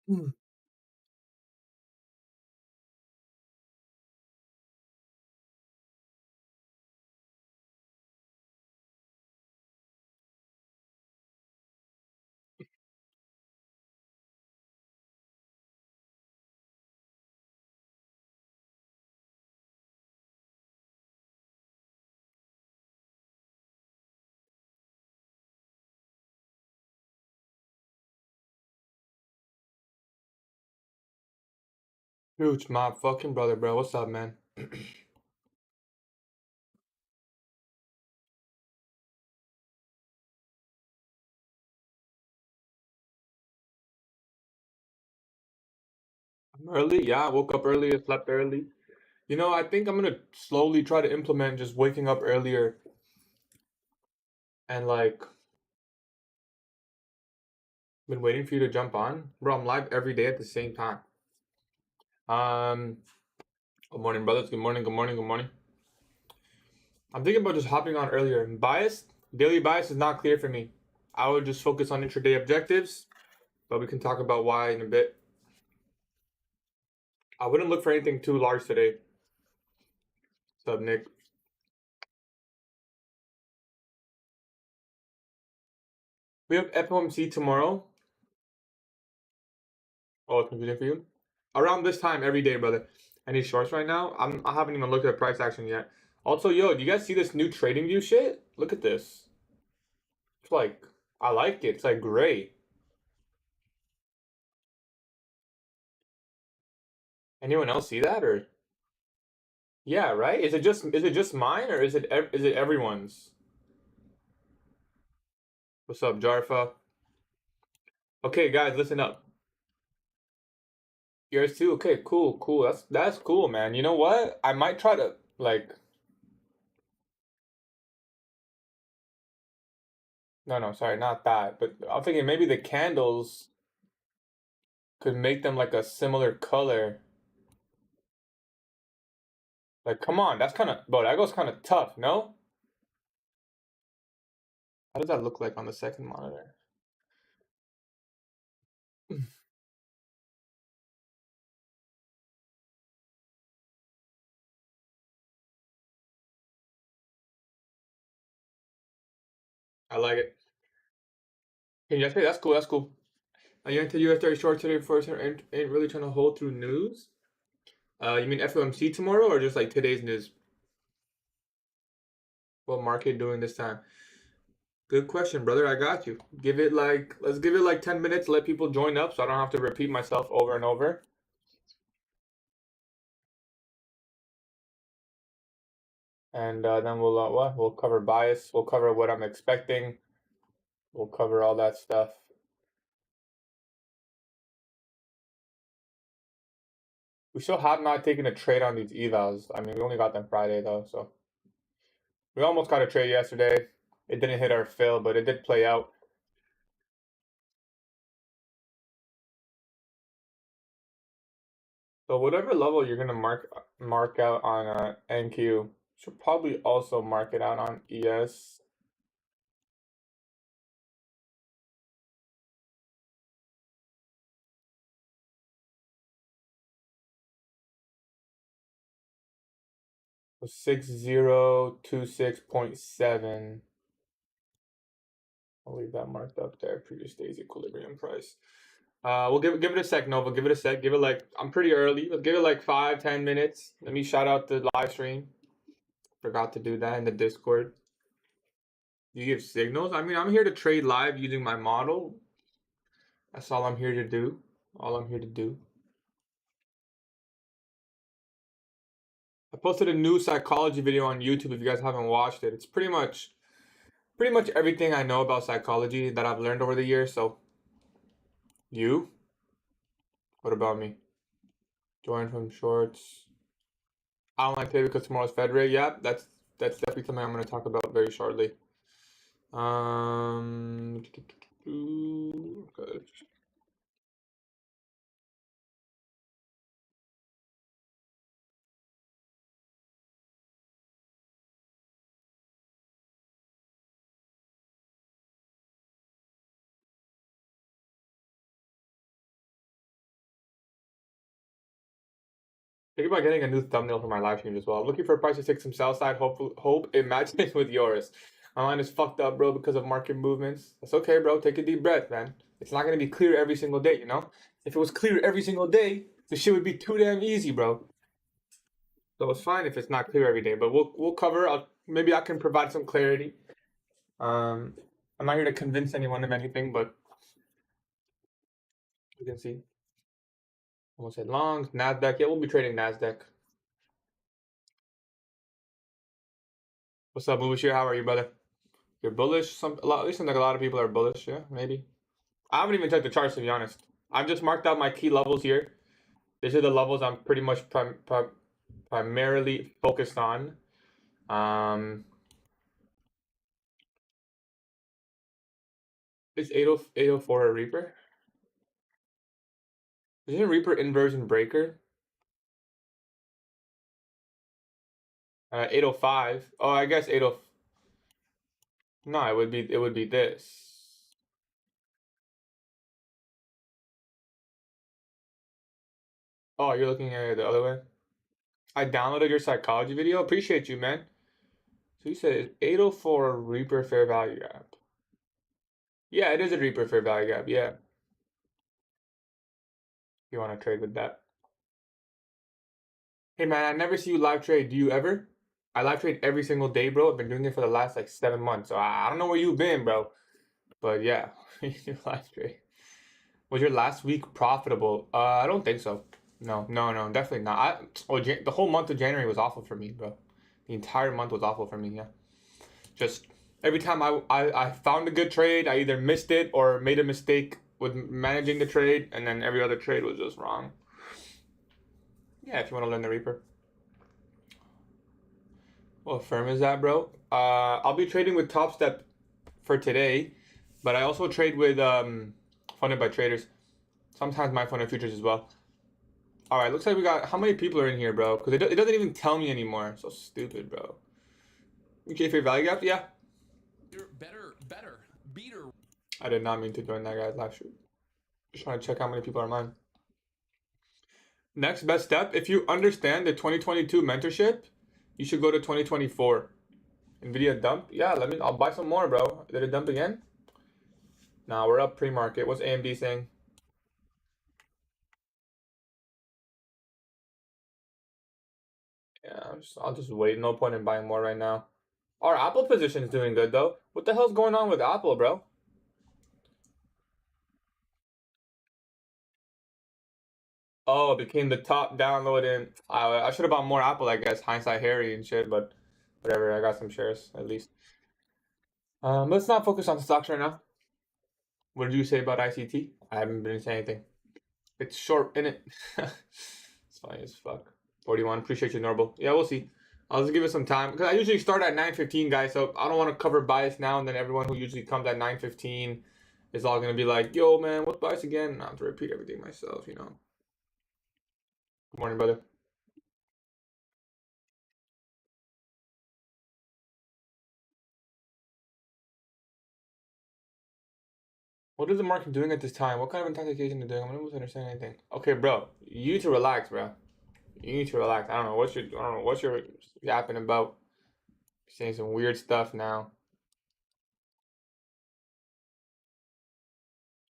Hmm. Huge, my fucking brother, bro. What's up, man? I'm early? Yeah, I woke up early, slept early. You know, I think I'm gonna slowly try to implement just waking up earlier and like been waiting for you to jump on. Bro, I'm live every day at the same time. Um, good morning, brothers. Good morning, good morning, good morning. I'm thinking about just hopping on earlier. Daily bias is not clear for me. I would just focus on intraday objectives, but we can talk about why in a bit. I wouldn't look for anything too large today. What's up, Nick? We have FOMC tomorrow. Oh, it's confusing for you? Around this time every day, brother. Any shorts right now? I haven't even looked at price action yet. Also, yo, do you guys see this new trading view shit? Look at this. It's like I like it. It's like gray. Anyone else see that or? Yeah, right? Is it just mine or is it everyone's? What's up, Jarfa? Okay, guys, listen up. Yours too? Okay, cool, cool. That's cool, man. You know what? I might try to like no, sorry, not that. But I'm thinking maybe the candles could make them like a similar color. Like, come on, that's kind of, bro, that goes kind of tough, no? How does that look like on the second monitor? I like it. Can you say that's cool? That's cool. Are you into US 30 short today first ain't really trying to hold through news? You mean FOMC tomorrow or just like today's news? What market doing this time? Good question, brother. I got you. Let's give it like 10 minutes, let people join up so I don't have to repeat myself over and over. And then we'll cover bias. We'll cover what I'm expecting. We'll cover all that stuff. We still have not taken a trade on these evals. I mean, we only got them Friday though, so we almost got a trade yesterday. It didn't hit our fill, but it did play out. So whatever level you're gonna mark out on NQ, should probably also mark it out on ES. So 6026.7. I'll leave that marked up there. Previous day's equilibrium price. We'll give it a sec, Nova. Give it a sec. Give it like I'm pretty early. Let's give it like 5-10 minutes. Let me shout out the live stream. Forgot to do that in the Discord. You give signals? I mean, I'm here to trade live using my model. That's all I'm here to do. All I'm here to do. I posted a new psychology video on YouTube if you guys haven't watched it. It's pretty much everything I know about psychology that I've learned over the years. So, you? What about me? Join from shorts. I don't like today because tomorrow's Fed rate. Yeah, that's definitely something I'm going to talk about very shortly. Okay. Think about getting a new thumbnail for my live stream as well. I'm looking for a price to take some sell side. Hope it matches with yours. My mind is fucked up, bro, because of market movements. That's okay, bro. Take a deep breath, man. It's not gonna be clear every single day, you know? If it was clear every single day, the shit would be too damn easy, bro. So it's fine if it's not clear every day, but we'll cover. Maybe I can provide some clarity. I'm not here to convince anyone of anything, but you can see. Almost said longs, Nasdaq. Yeah, we'll be trading Nasdaq. What's up, Mubashir? How are you, brother? You're bullish. At least seems like a lot of people are bullish. Yeah, maybe. I haven't even checked the charts to be honest. I've just marked out my key levels here. These are the levels I'm pretty much primarily focused on. Is 804 a Reaper? Isn't Reaper inversion breaker? 805. Oh, I guess 80. No, it would be this. Oh, you're looking at it the other way. I downloaded your psychology video. Appreciate you, man. So you said 804 Reaper fair value gap. Yeah, it is a Reaper fair value gap. Yeah. You want to trade with that? Hey man, I never see you live trade. Do you ever? I live trade every single day, bro. I've been doing it for the last like 7 months. So I don't know where you've been, bro. But yeah, you live trade. Was your last week profitable? I don't think so. No, definitely not. The whole month of January was awful for me, bro. The entire month was awful for me. Yeah, just every time I found a good trade, I either missed it or made a mistake with managing the trade, and then every other trade was just wrong. Yeah, if you want to learn the Reaper. What firm is that, bro? I'll be trading with Top Step for today, but I also trade with Funded by Traders. Sometimes my Funded Futures as well. All right, looks like we got how many people are in here, bro? Because it doesn't even tell me anymore. So stupid, bro. Okay, for your value gap, yeah. You're better, beater. I did not mean to join that guy's live stream. Just trying to check how many people are mine. Next best step, if you understand the 2022 mentorship, you should go to 2024. Nvidia dump? Yeah, I'll buy some more, bro. Did it dump again? Nah, we're up pre-market. What's AMD saying? Yeah, I'll just wait. No point in buying more right now. Our Apple position is doing good though. What the hell's going on with Apple, bro? Oh, it became the top download in. I should have bought more Apple, I guess. Hindsight Harry and shit, but whatever. I got some shares at least. Let's not focus on stocks right now. What did you say about ICT? I haven't been saying anything. It's short, in it. It's funny as fuck. 41. Appreciate you, Normal. Yeah, we'll see. I'll just give it some time because I usually start at 9:15, guys. So I don't want to cover bias now, and then everyone who usually comes at 9:15 is all gonna be like, "Yo, man, what's bias again?" I have to repeat everything myself, you know. Good morning, brother. What is the market doing at this time? What kind of intoxication are they doing? I'm not understand anything. Okay, bro, you need to relax, bro. You need to relax. I don't know what you're yapping about. You're saying some weird stuff now.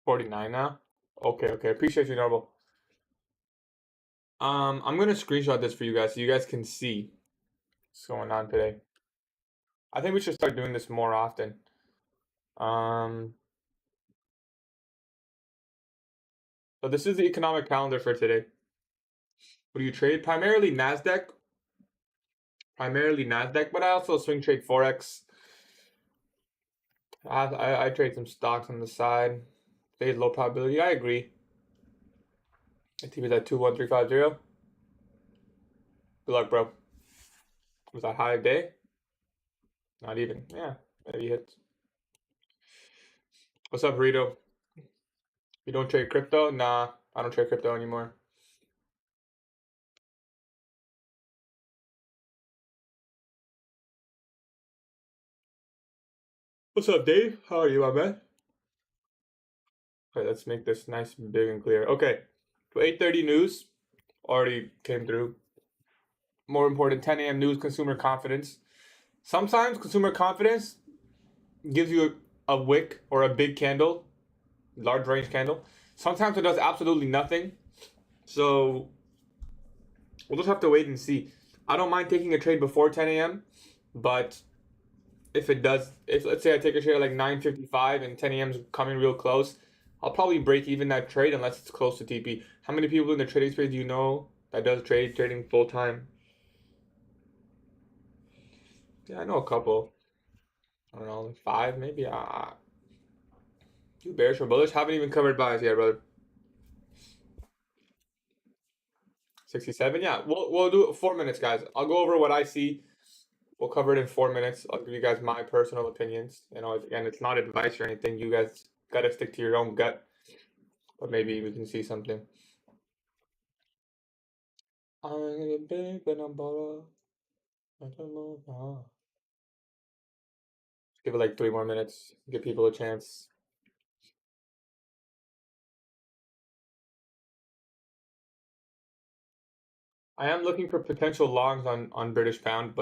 49 now. Okay. Appreciate you, Normal. I'm gonna screenshot this for you guys so you guys can see what's going on today. I think we should start doing this more often. So this is the economic calendar for today. What do you trade? Primarily Nasdaq, but I also swing trade Forex. I trade some stocks on the side. Today's low probability. I agree. TV is at 21350. Good luck, bro. Was that high day? Not even. Yeah, maybe hits. What's up, Rito? You don't trade crypto? Nah, I don't trade crypto anymore. What's up, Dave? How are you, my man? Okay, let's make this nice, big, and clear. Okay, so 8:30 news already came through. more important, 10 a.m. news, consumer confidence. Sometimes consumer confidence gives you a wick or a big candle, large range candle. Sometimes it does absolutely nothing. So we'll just have to wait and see. I don't mind taking a trade before 10 a.m., but if let's say I take a trade at like 9:55 and 10 a.m. is coming real close, I'll probably break even that trade unless it's close to TP. How many people in the trading space do you know that does trading full time? Yeah, I know a couple. I don't know, like 5 maybe. You bearish or bullish? Haven't even covered buys yet, brother. 67. Yeah, we'll do it 4 minutes, guys. I'll go over what I see. We'll cover it in 4 minutes. I'll give you guys my personal opinions. You know, again, it's not advice or anything. You guys gotta stick to your own gut. But maybe we can see something. I'm gonna get big when I'm bought up. Give it like 3 more minutes. Give people a chance. I am looking for potential longs on British pound,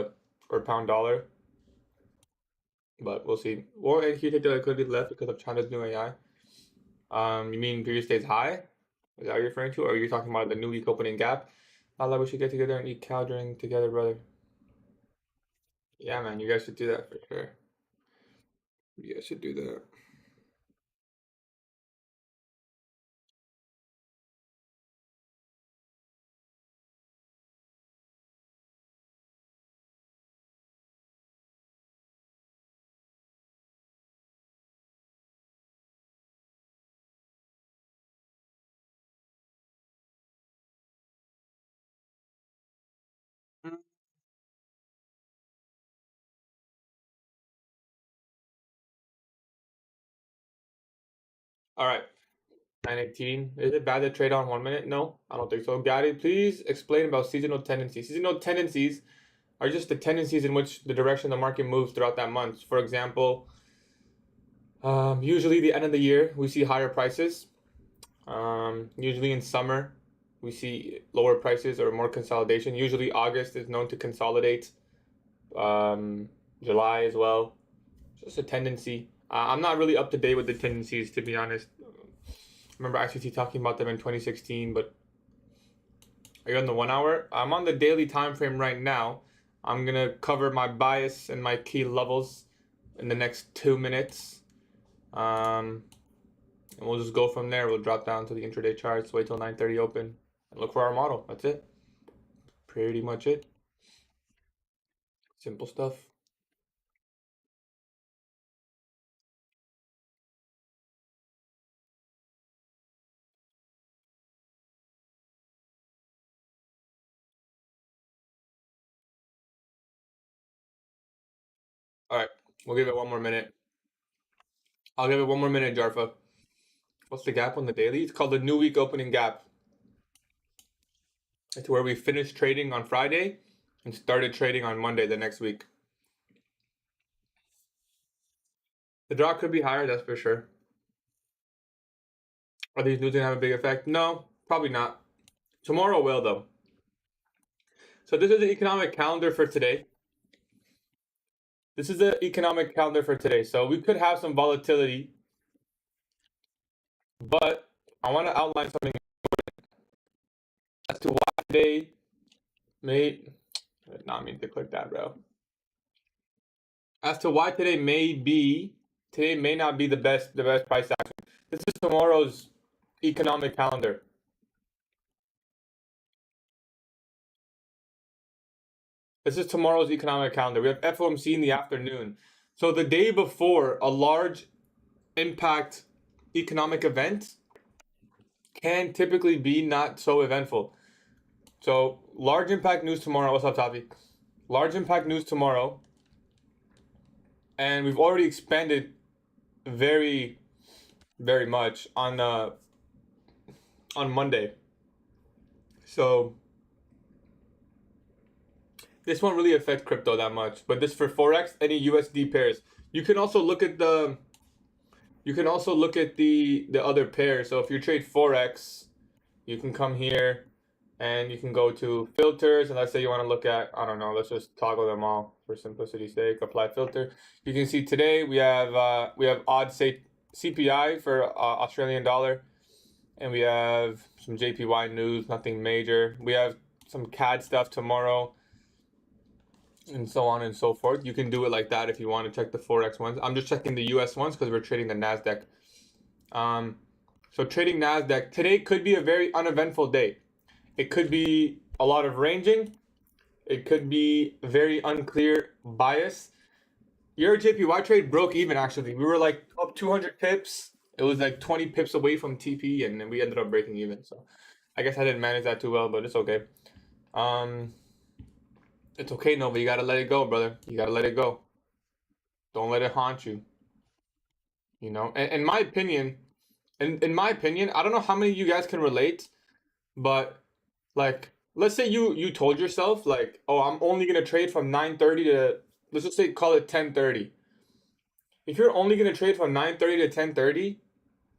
or pound dollar. But we'll see. Or and here take the liquidity left because of China's new AI. You mean previous day's high? Is that what you're referring to? Or are you talking about the new week opening gap? Allah, we should get together and eat cow during together, brother. Yeah, man, you guys should do that for sure. You guys should do that. All right, 9:18. Is it bad to trade on 1 minute? No, I don't think so. Gatie, please explain about seasonal tendencies. Seasonal tendencies are just the tendencies in which the direction the market moves throughout that month. For example, usually the end of the year we see higher prices. Usually in summer we see lower prices or more consolidation. Usually August is known to consolidate. July as well. Just a tendency. I'm not really up to date with the tendencies, to be honest. I remember ICT talking about them in 2016, but are you on the 1 hour? I'm on the daily time frame right now. I'm gonna cover my bias and my key levels in the next 2 minutes. And we'll just go from there. We'll drop down to the intraday charts, wait till 9:30 open, and look for our model. That's it. Pretty much it. Simple stuff. All right, we'll give it 1 more minute. I'll give it 1 more minute, Jarfa. What's the gap on the daily? It's called the new week opening gap. It's where we finished trading on Friday and started trading on Monday the next week. The draw could be higher, that's for sure. Are these news going to have a big effect? No, probably not. Tomorrow will, though. So this is the economic calendar for today. This is the economic calendar for today. So we could have some volatility, but I want to outline something as to why today may not mean to click that, bro. As to why today may not be the best price action. This is tomorrow's economic calendar. This is tomorrow's economic calendar. We have FOMC in the afternoon. So the day before a large impact economic event can typically be not so eventful. So large impact news tomorrow. What's up, Tavi? Large impact news tomorrow. And we've already expanded very, very much on Monday. So this won't really affect crypto that much, but this for Forex, any USD pairs. You can also look at the other pair. So if you trade Forex, you can come here and you can go to filters, and let's say you want to look at, I don't know, let's just toggle them all for simplicity's sake. Apply filter. You can see today we have odd say CPI for Australian dollar, and we have some JPY news, nothing major. We have some CAD stuff tomorrow, and so on and so forth. You can do it like that if you want to check the Forex ones. I'm just checking the US ones because we're trading the NASDAQ. So trading NASDAQ, today could be a very uneventful day. It could be a lot of ranging. It could be very unclear bias. Your JPY trade broke even, actually. We were like up 200 pips. It was like 20 pips away from TP, and then we ended up breaking even. So I guess I didn't manage that too well, but it's okay. It's okay, Nova. You gotta let it go, brother. You gotta let it go. Don't let it haunt you. You know, and in my opinion, in my opinion, I don't know how many of you guys can relate, but like, let's say you told yourself like, oh, I'm only gonna trade from 9:30 to, let's just say call it 10:30. If you're only gonna trade from 9:30 to 10:30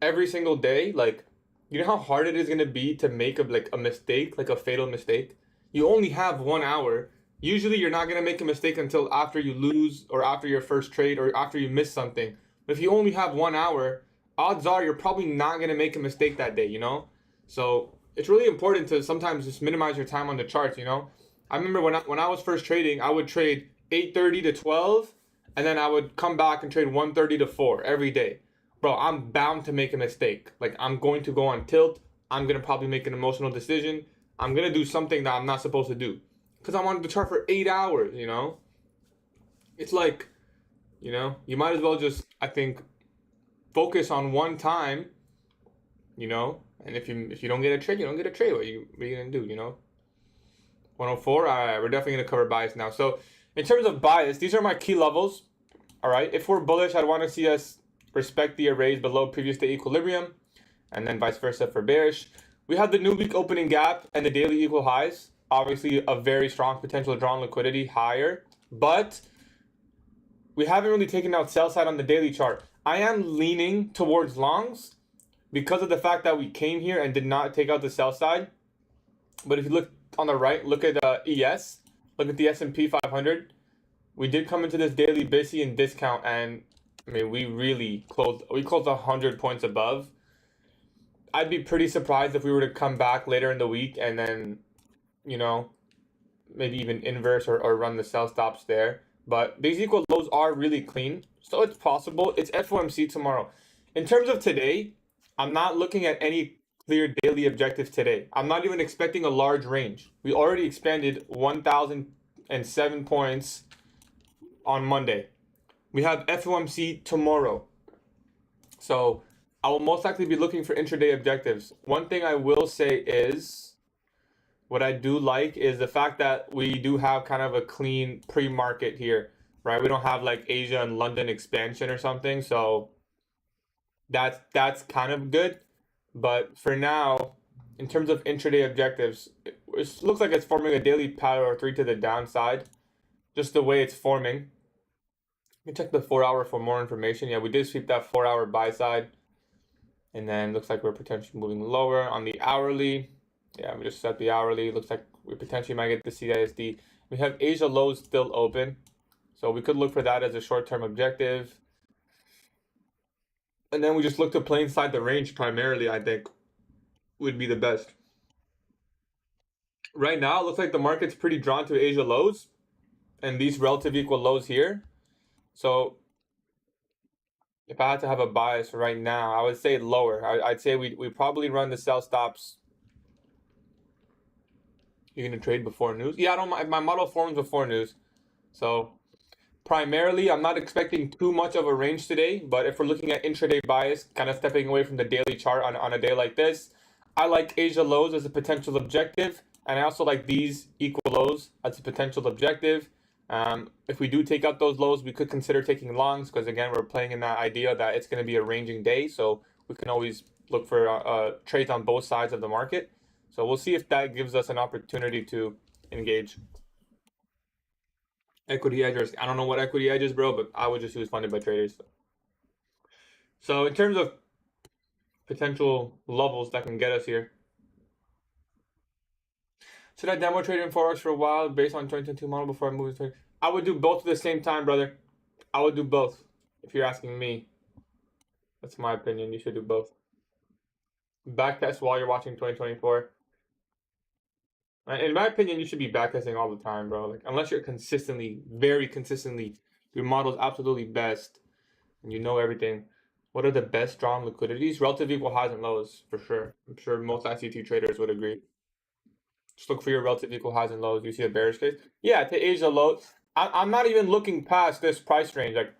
every single day, like, you know how hard it is gonna be to make a mistake, like a fatal mistake. You only have 1 hour. Usually, you're not gonna make a mistake until after you lose or after your first trade or after you miss something. But if you only have 1 hour, odds are you're probably not gonna make a mistake that day. You know, so it's really important to sometimes just minimize your time on the charts. You know, I remember when I was first trading, I would trade 8:30 to 12, and then I would come back and trade 1:30 to 4 every day. Bro, I'm bound to make a mistake. Like, I'm going to go on tilt. I'm gonna probably make an emotional decision. I'm gonna do something that I'm not supposed to do because I'm on the chart for 8 hours. You know, it's like, you know, you might as well just, I think, focus on one time. You know, and if you don't get a trade, you don't get a trade. What are you gonna do? You know, 104. All right, we're definitely gonna cover bias now. So in terms of bias, these are my key levels. All right, if we're bullish, I'd want to see us respect the arrays below previous day equilibrium, and then vice versa for bearish. We have the new week opening gap and the daily equal highs. Obviously, a very strong potential draw on liquidity higher, but we haven't really taken out sell side on the daily chart. I am leaning towards longs because of the fact that we came here and did not take out the sell side. But if you look on the right, look at ES, look at the S&P 500. We did come into this daily busy and discount, and I mean, we closed 100 points above. I'd be pretty surprised if we were to come back later in the week and then, you know, maybe even inverse or run the sell stops there. But these equal lows are really clean, so it's possible. It's FOMC tomorrow. In terms of today, I'm not looking at any clear daily objectives today. I'm not even expecting a large range. We already expanded 1,007 points on Monday. We have FOMC tomorrow. So I will most likely be looking for intraday objectives. One thing I will say is, what I do like is the fact that we do have kind of a clean pre-market here, right? We don't have like Asia and London expansion or something. So that's kind of good. But for now, in terms of intraday objectives, it looks like it's forming a daily pattern or three to the downside, just the way it's forming. You can check the 4 hour for more information. Yeah, we did sweep that 4 hour buy side. And then looks like we're potentially moving lower on the hourly. Yeah, we just set the hourly. Looks like we potentially might get the CISD. We have Asia lows still open. So we could look for that as a short-term objective. And then we just look to play inside the range primarily, I think, would be the best. Right now, it looks like the market's pretty drawn to Asia lows and these relative equal lows here. So if I had to have a bias right now, I would say lower. I'd say we probably run the sell stops. You're going to trade before news? Yeah, I don't mind. My model forms before news. So primarily, I'm not expecting too much of a range today. But if we're looking at intraday bias, kind of stepping away from the daily chart on a day like this, I like Asia lows as a potential objective. And I also like these equal lows as a potential objective. If we do take out those lows, we could consider taking longs because, again, we're playing in that idea that it's going to be a ranging day. So we can always look for trades on both sides of the market. So we'll see if that gives us an opportunity to engage. Equity edgers. I don't know what equity edge is, bro, but I would just use funded by traders. So in terms of potential levels that can get us here, Should I demo trade in Forex for a while based on 2022 model before I move to trade? I would do both at the same time, brother. I would do both. If you're asking me, that's my opinion. You should do both. Backtest while you're watching 2024. In my opinion, you should be backtesting all the time, bro. Like unless you're consistently, very consistently, your model's absolutely best and you know everything. What are the best drawn liquidities? Relative equal highs and lows, for sure. I'm sure most ICT traders would agree. Just look for your relative equal highs and lows. You see a bearish case? Yeah, to age the low. I'm not even looking past this price range. Like,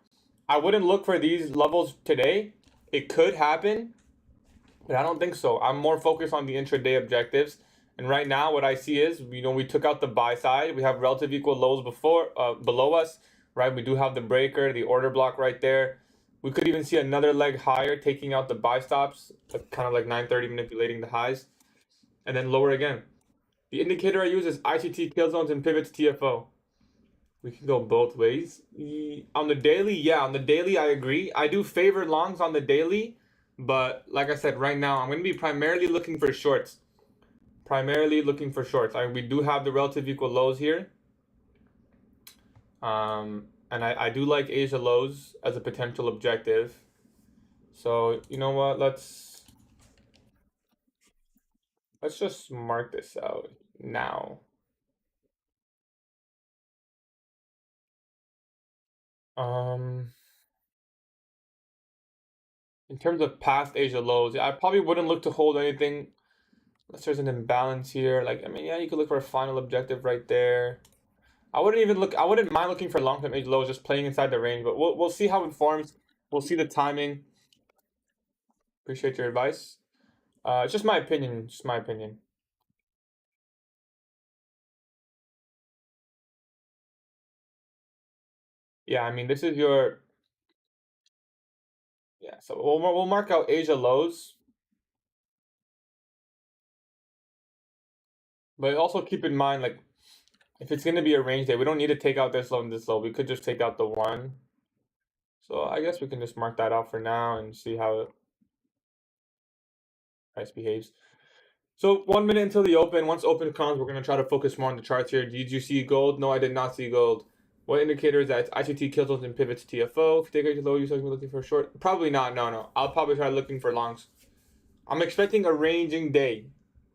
I wouldn't look for these levels today. It could happen, but I don't think so. I'm more focused on the intraday objectives. And right now, what I see is, we took out the buy side. We have relative equal lows below us, right? We do have the breaker, the order block right there. We could even see another leg higher, taking out the buy stops, kind of like 930 manipulating the highs, and then lower again. The indicator I use is ICT kill zones and pivots TFO. We can go both ways. On the daily, yeah, on the daily, I agree. I do favor longs on the daily, but like I said, right now, I'm going to be primarily looking for shorts. We do have the relative equal lows here. And I do like Asia lows as a potential objective. So, you know what? Let's just mark this out now. In terms of past Asia lows, I probably wouldn't look to hold anything unless there's an imbalance here. Like, I mean, yeah, you could look for a final objective right there. I wouldn't mind looking for long-term Asia lows, just playing inside the range, but we'll see how it forms. We'll see the timing. Appreciate your advice. It's just my opinion. Just my opinion. Yeah, I mean, this is your. Yeah, so we'll mark out Asia lows, but also keep in mind, like, if it's gonna be a range day, we don't need to take out this low and this low. We could just take out the one. So I guess we can just mark that out for now and see how price behaves. So 1 minute until the open. Once open comes, we're gonna try to focus more on the charts here. Did you see gold? No, I did not see gold. What indicator is that? ICT kill zones and pivots TFO. If you take a low, you guys be looking for a short. Probably not. No. I'll probably try looking for longs. I'm expecting a ranging day,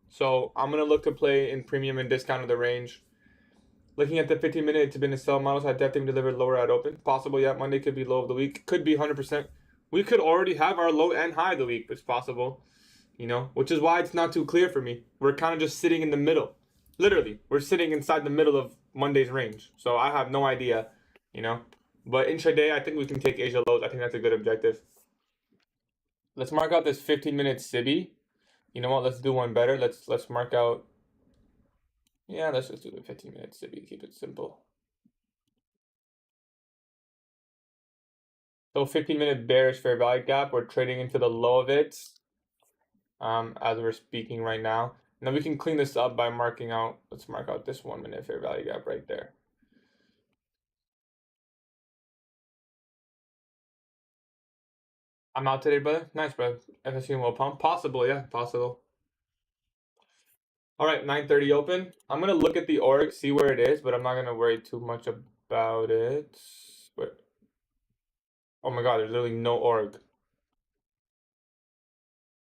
so I'm gonna look to play in premium and discount of the range. Looking at the 15-minute, it's been a sell models. I definitely delivered lower at open. Possible, yeah. Monday could be low of the week. Could be 100%. We could already have our low and high of the week. It's possible, which is why it's not too clear for me. We're kind of just sitting in the middle. Literally, we're sitting inside the middle of Monday's range. So I have no idea, But intraday, I think we can take Asia lows. I think that's a good objective. Let's mark out this 15-minute SIBI. You know what? Let's do one better. Let's mark out. Yeah, let's just do the 15-minute SIBI. Keep it simple. So 15-minute bearish fair value gap. We're trading into the low of it as we're speaking right now. Now we can clean this up by marking out. Let's mark out this 1 minute fair value gap right there. I'm out today, brother. Nice, brother. FSU will pump. Possible, yeah, possible. All right, 9:30 open. I'm gonna look at the org, see where it is, but I'm not gonna worry too much about it. But oh my god, there's literally no org.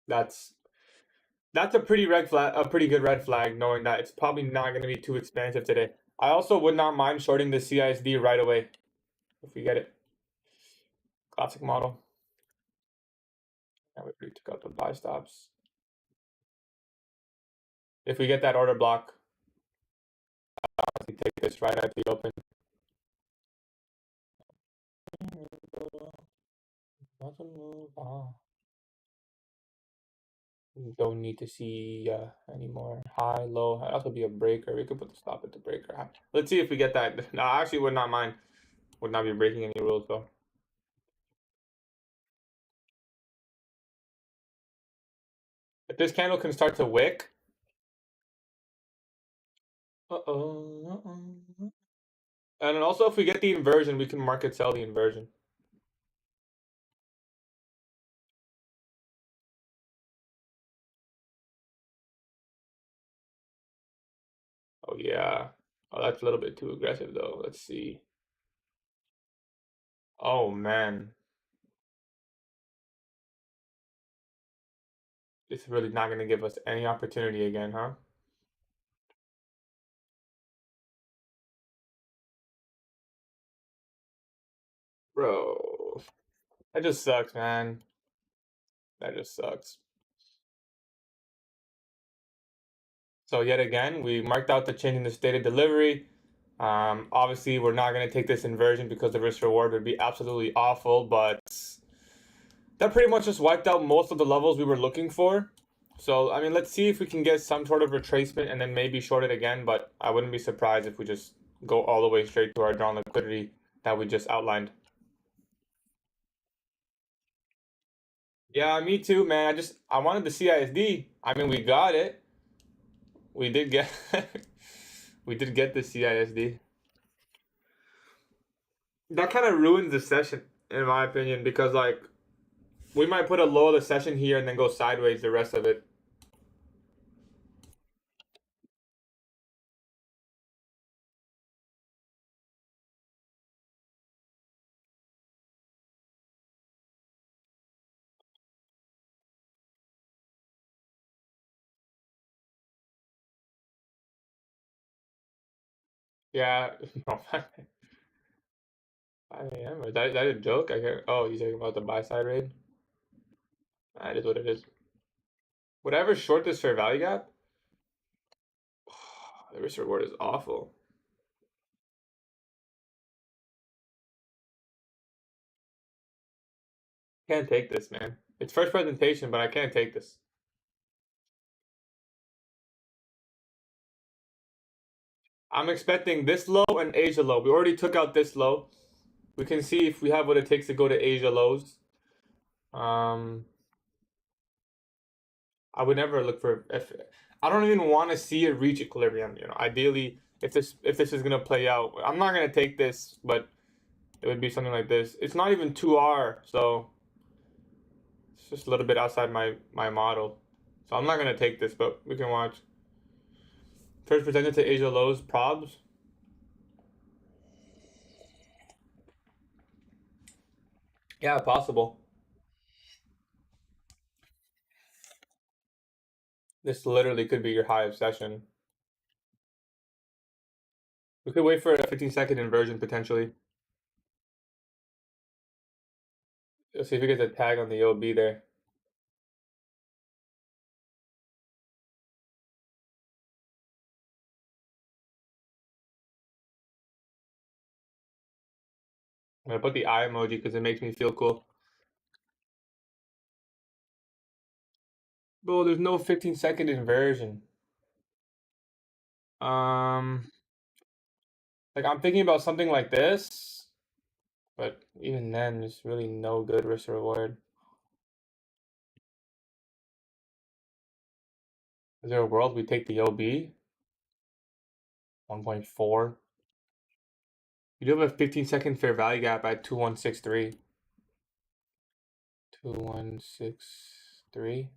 That's a pretty good red flag, knowing that it's probably not gonna be too expensive today. I also would not mind shorting the CISD right away if we get it. Classic model. Now we already took out the buy stops. If we get that order block, I'll take this right at the open. Don't need to see any more high, low. It'd also be a breaker. We could put the stop at the breaker. Let's see if we get that. No, I actually would not mind. Would not be breaking any rules though. If this candle can start to wick. And then also if we get the inversion, we can market sell the inversion. Oh yeah. Oh, that's a little bit too aggressive though. Let's see. Oh man. This is really not gonna give us any opportunity again, huh? Bro. That just sucks, man. That just sucks. So yet again, we marked out the change in the state of delivery. Obviously, we're not going to take this inversion because the risk reward would be absolutely awful, but that pretty much just wiped out most of the levels we were looking for. So, I mean, let's see if we can get some sort of retracement and then maybe short it again, but I wouldn't be surprised if we just go all the way straight to our drawn liquidity that we just outlined. Yeah, me too, man. I wanted the CISD. I mean, we got it. We did get we did get the CISD. That kind of ruins the session, in my opinion, because like we might put a low of the session here and then go sideways the rest of it. Yeah. 5 a.m. Is that a joke? I can't. Oh, he's talking about the buy side raid. That is what it is. Whatever short this fair value gap, the risk reward is awful. Can't take this, man. It's first presentation, but I can't take this. I'm expecting this low and Asia low. We already took out this low. We can see if we have what it takes to go to Asia lows. Um, I would never look for if I don't even want to see it reach equilibrium. You know, ideally, if this is gonna play out, I'm not gonna take this, but it would be something like this. It's not even 2R, so it's just a little bit outside my model. So I'm not gonna take this, but we can watch. First presented to Asia lows probs. Yeah, possible. This literally could be your high of session. We could wait for a 15-second inversion potentially. Let's see if we get the tag on the OB there. I'm gonna put the eye emoji because it makes me feel cool. Bro, there's no 15-second inversion. Um, like I'm thinking about something like this, but even then, there's really no good risk reward. Is there a world we take the OB? 1.4. You do have a 15-second fair value gap at 2163. 2163.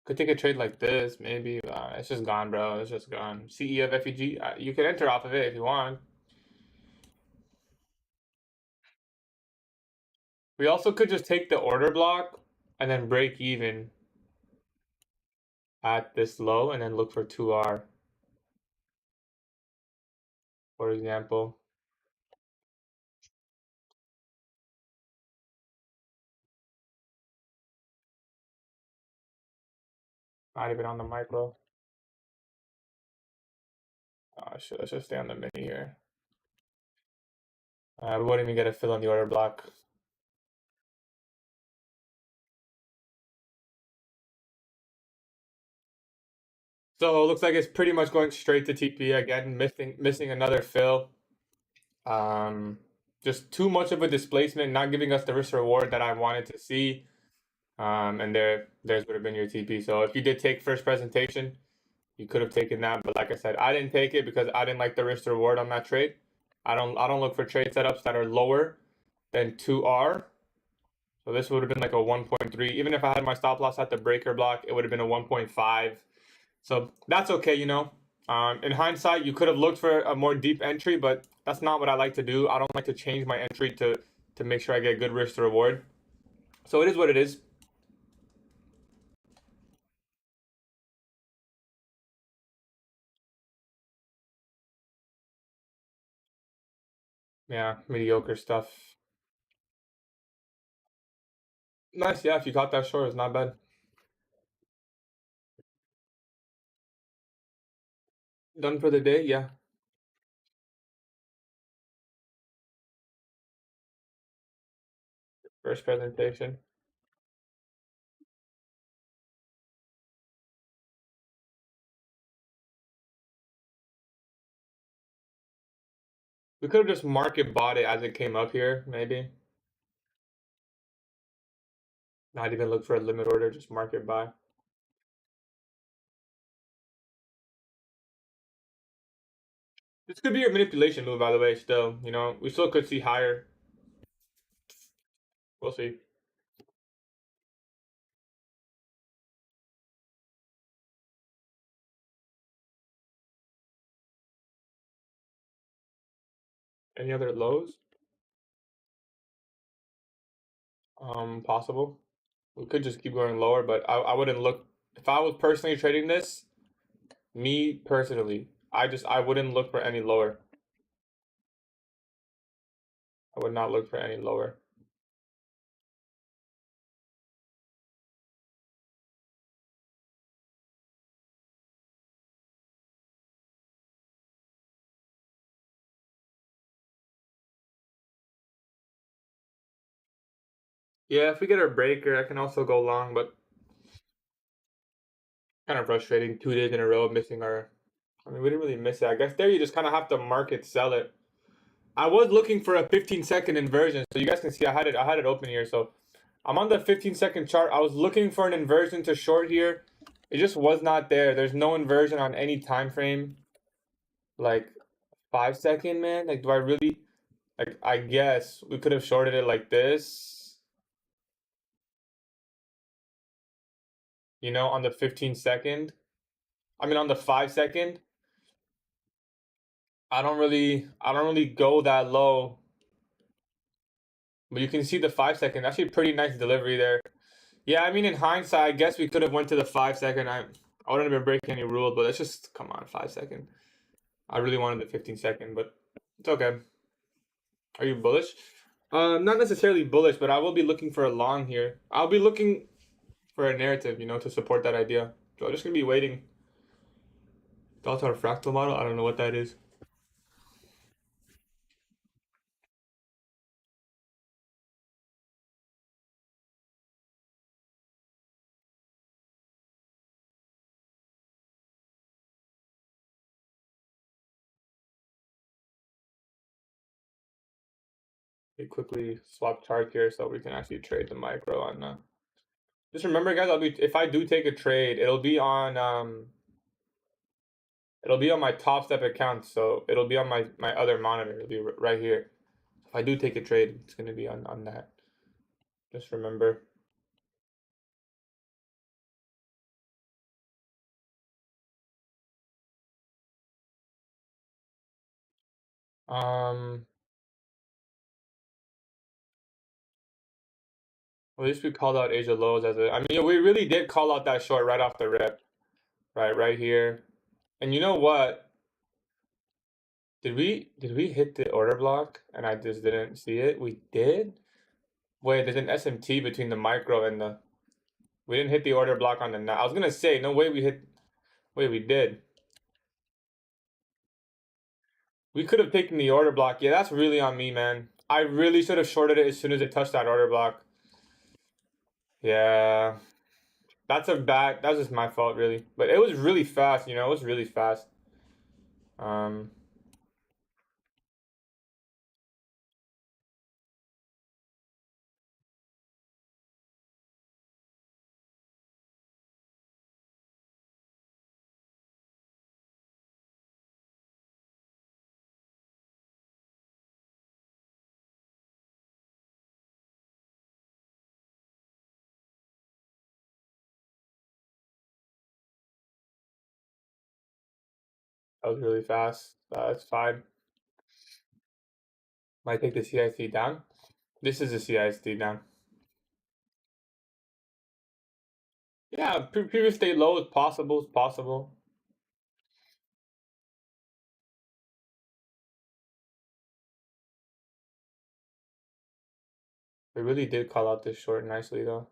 Could take a trade like this, maybe. It's just gone, bro. It's just gone. CE of FEG. You can enter off of it if you want. We also could just take the order block and then break even at this low and then look for 2R, for example. Not even on the micro. Oh, shit, let's just stay on the mini here. We won't even get a fill on the order block. So it looks like it's pretty much going straight to TP again, missing another fill. Just too much of a displacement, not giving us the risk reward that I wanted to see. And there's would have been your TP. So if you did take first presentation, you could have taken that. But like I said, I didn't take it because I didn't like the risk reward on that trade. I don't look for trade setups that are lower than 2R. So this would have been like a 1.3. Even if I had my stop loss at the breaker block, it would have been a 1.5. So that's okay, you know. In hindsight, you could have looked for a more deep entry, but that's not what I like to do. I don't like to change my entry to make sure I get good risk to reward. So it is what it is. Yeah, mediocre stuff. Nice, yeah. If you caught that short, it's not bad. Done for the day, yeah. First presentation. We could have just market bought it as it came up here, maybe. Not even look for a limit order, just market buy. This could be a manipulation move, by the way, still. You know, we still could see higher. We'll see. Any other lows? Possible. We could just keep going lower, but I wouldn't look. If I was personally trading this, me personally, I wouldn't look for any lower. I would not look for any lower. Yeah, if we get a breaker, I can also go long, but kind of frustrating. 2 days in a row missing our. I mean, we didn't really miss it. I guess there you just kind of have to market sell it. I was looking for a 15-second inversion, so you guys can see I had it open here. So I'm on the 15-second chart. I was looking for an inversion to short here. It just was not there. There's no inversion on any time frame. Like 5 second, man. Like, do I really? Like, I guess we could have shorted it like this. You know, on the 15-second. I mean, on the 5 second. I don't really go that low. But you can see the 5 second. Actually, pretty nice delivery there. Yeah, I mean, in hindsight, I guess we could have went to the 5 second. I wouldn't have been breaking any rule, but let's just come on, 5 second. I really wanted the 15 second, but it's okay. Are you bullish? Not necessarily bullish, but I will be looking for a long here. I'll be looking for a narrative, you know, to support that idea. So I'm just gonna be waiting. Delta fractal model. I don't know what that is. We quickly swap chart here so we can actually trade the micro on. Just remember, guys, if I do take a trade, it'll be on my Top Step account, so it'll be on my other monitor. It'll be right here. If I do take a trade, it's gonna be on that. Just remember. Um, at least we called out Asia lows as a. I mean, we really did call out that short right off the rip, right here. And you know what? Did we hit the order block and I just didn't see it? We did. Wait, there's an SMT between the micro and the. We didn't hit the order block on the. I was gonna say no way we hit. Wait, we did. We could have taken the order block. Yeah, that's really on me, man. I really should have shorted it as soon as it touched that order block. Yeah. That's just my fault, really. But it was really fast, you know, it was really fast. Um, That was really fast. That's fine. Might take the CISD down. This is a CISD down. Yeah, previous day low is possible. It's possible. It really did call out this short nicely though.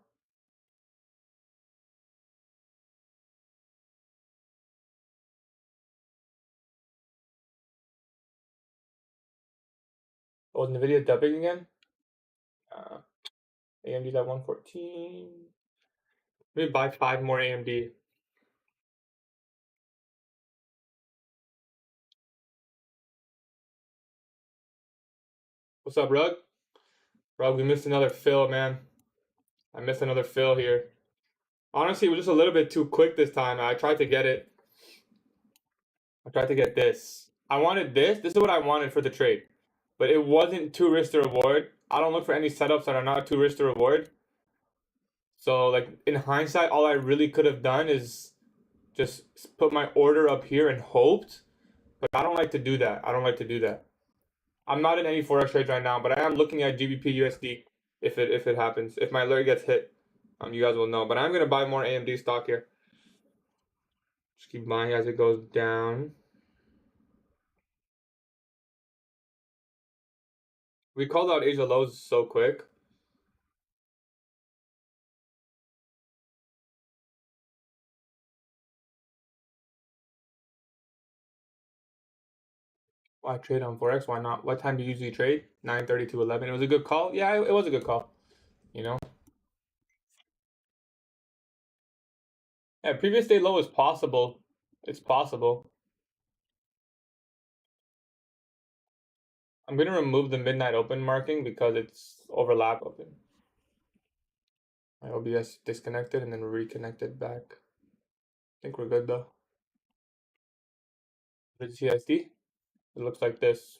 Oh, Nvidia dubbing again? AMD's at 114. Maybe buy 5 more AMD. What's up, Rug? Rug, we missed another fill, man. I missed another fill here. Honestly, it was just a little bit too quick this time. I tried to get it. I tried to get this. I wanted this. This is what I wanted for the trade. But it wasn't too risk to reward. I don't look for any setups that are not too risk to reward. So, like, in hindsight, all I really could have done is just put my order up here and hoped. But I don't like to do that. I don't like to do that. I'm not in any forex trades right now, but I am looking at GBP USD if it happens. If my alert gets hit, you guys will know. But I'm gonna buy more AMD stock here. Just keep buying as it goes down. We called out Asia lows so quick. Why trade on forex? Why not? What time do you usually trade? 9:30 to 11. It was a good call. Yeah, it was a good call. You know. Yeah, previous day low is possible. It's possible. I'm gonna remove the midnight open marking because it's overlap open. My OBS disconnected and then reconnected back. I think we're good though. The CSD, it looks like this.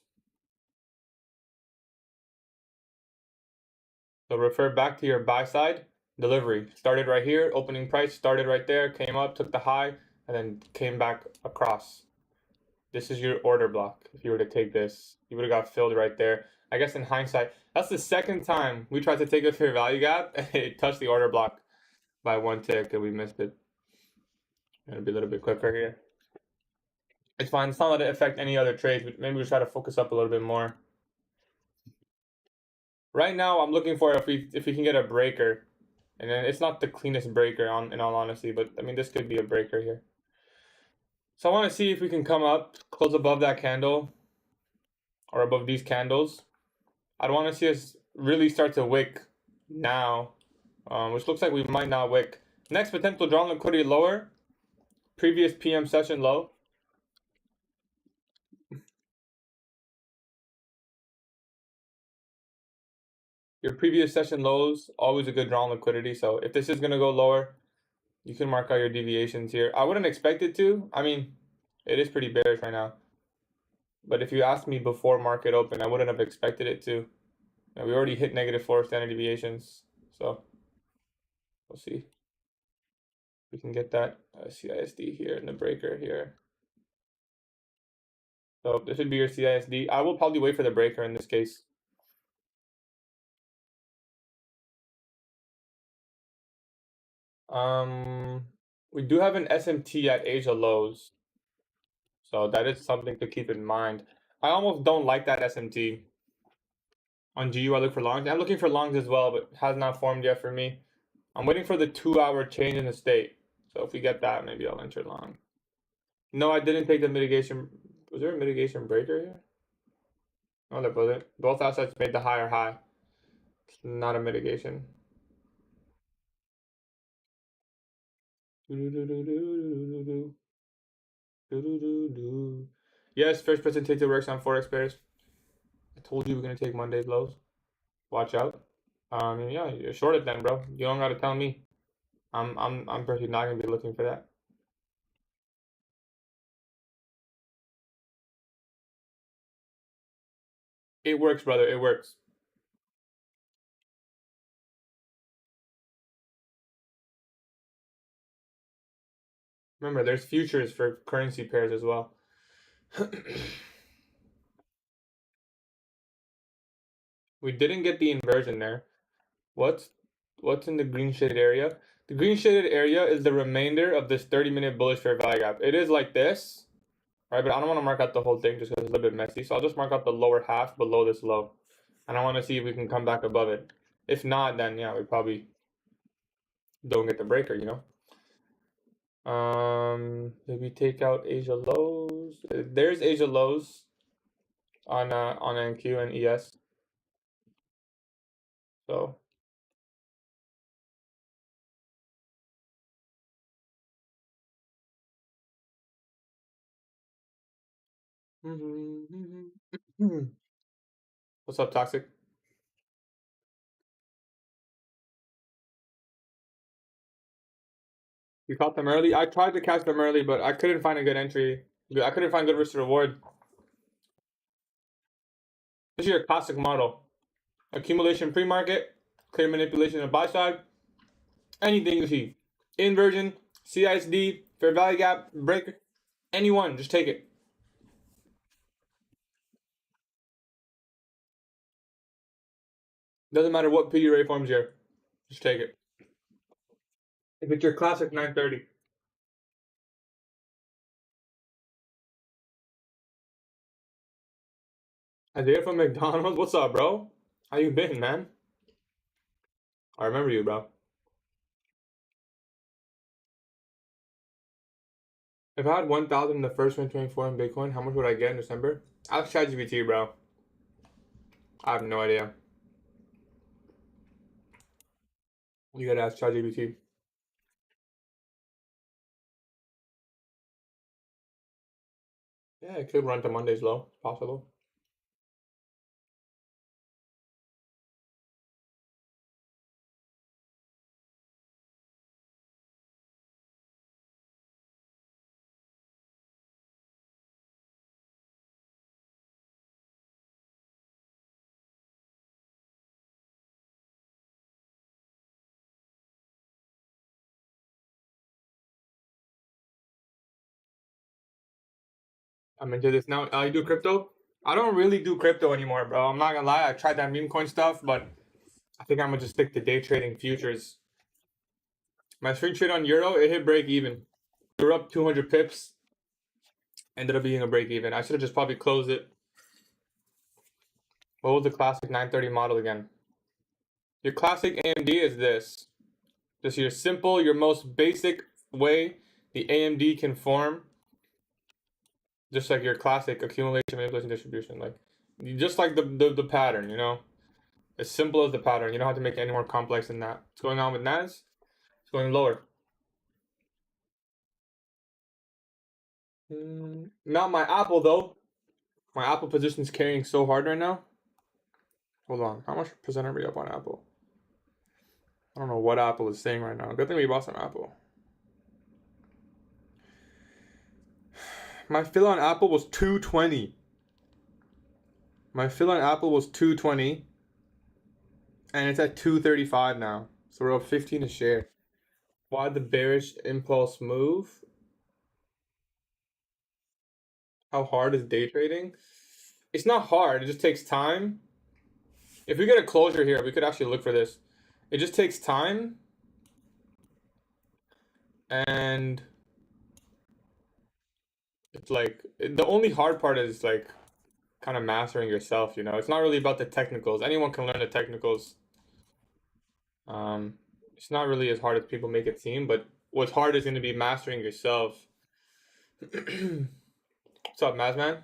So refer back to your buy side delivery. Started right here, opening price started right there, came up, took the high, and then came back across. This is your order block. If you were to take this, you would have got filled right there. I guess in hindsight, that's the second time we tried to take a fair value gap and it touched the order block by 1 tick and we missed it. It'll be a little bit quicker here. It's fine. It's not going to affect any other trades, but maybe we try to focus up a little bit more. Right now, I'm looking for if we can get a breaker, and then it's not the cleanest breaker in all honesty, but I mean this could be a breaker here. So I want to see if we can come up close above that candle, or above these candles. I don't want to see us really start to wick now, which looks like we might not wick. Next potential drawn liquidity lower, previous PM session low. Your previous session lows, always a good drawn liquidity. So if this is going to go lower, you can mark out your deviations here. I wouldn't expect it to. I mean, it is pretty bearish right now. But if you asked me before market open, I wouldn't have expected it to. And we already hit -4 standard deviations. So we'll see. We can get that CISD here and the breaker here. So this would be your CISD. I will probably wait for the breaker in this case. We do have an SMT at Asia lows. So that is something to keep in mind. I almost don't like that SMT. On GU, I look for longs. I'm looking for longs as well, but has not formed yet for me. I'm waiting for the 2-hour change in the state. So if we get that, maybe I'll enter long. No, I didn't take the mitigation. Was there a mitigation breaker here? No, there wasn't. Both assets made the higher high. It's not a mitigation. Yes, first person take works on Forex pairs. I told you we're gonna take Monday's lows. Watch out. Yeah, you're short it then, bro. You don't gotta tell me. I'm personally not gonna be looking for that. It works, brother. It works. Remember, there's futures for currency pairs as well. We didn't get the inversion there. What's in the green shaded area? The green shaded area is the remainder of this 30-minute bullish fair value gap. It is like this, right? But I don't want to mark out the whole thing just because it's a little bit messy. So I'll just mark out the lower half below this low. And I want to see if we can come back above it. If not, then yeah, we probably don't get the breaker, you know? Maybe take out Asia lows. There's Asia lows on NQ and ES. So what's up, Toxic? You caught them early? I tried to catch them early, but I couldn't find a good entry. I couldn't find good risk to reward. This is your classic model. Accumulation pre-market, clear manipulation on the buy side. Anything you see. Inversion, CISD, fair value gap, break, anyone, just take it. Doesn't matter what PD ray forms here. Just take it. If it's your classic 930. Isaiah from McDonald's, what's up, bro? How you been, man? I remember you, bro. If I had 1,000 in the first 2024 in Bitcoin, how much would I get in December? Ask ChatGPT, bro. I have no idea. You gotta ask ChatGPT. Yeah, it could run to Monday's low. It's possible. I'm into this now. You do crypto? I don't really do crypto anymore, bro. I'm not gonna lie. I tried that meme coin stuff, but I think I'm gonna just stick to day trading futures. My swing trade on Euro, it hit break even. We were up 200 pips. Ended up being a break even. I should have just probably closed it. What was the classic 930 model again? Your classic AMD is this. Just your simple, your most basic way the AMD can form. Just like your classic accumulation, manipulation, distribution. Like, just like the pattern, you know? As simple as the pattern. You don't have to make it any more complex than that. What's going on with NAS? It's going lower. Not my Apple, though. My Apple position is carrying so hard right now. Hold on. How much percent are we up on Apple? I don't know what Apple is saying right now. Good thing we bought some Apple. My fill on Apple was 220. My fill on Apple was 220. And it's at 235 now. So we're up 15 a share. Why the bearish impulse move? How hard is day trading? It's not hard. It just takes time. If we get a closure here, we could actually look for this. It just takes time. And it's like, the only hard part is like kind of mastering yourself, you know? It's not really about the technicals. Anyone can learn the technicals. It's not really as hard as people make it seem, but what's hard is going to be mastering yourself. What's up, Mazman?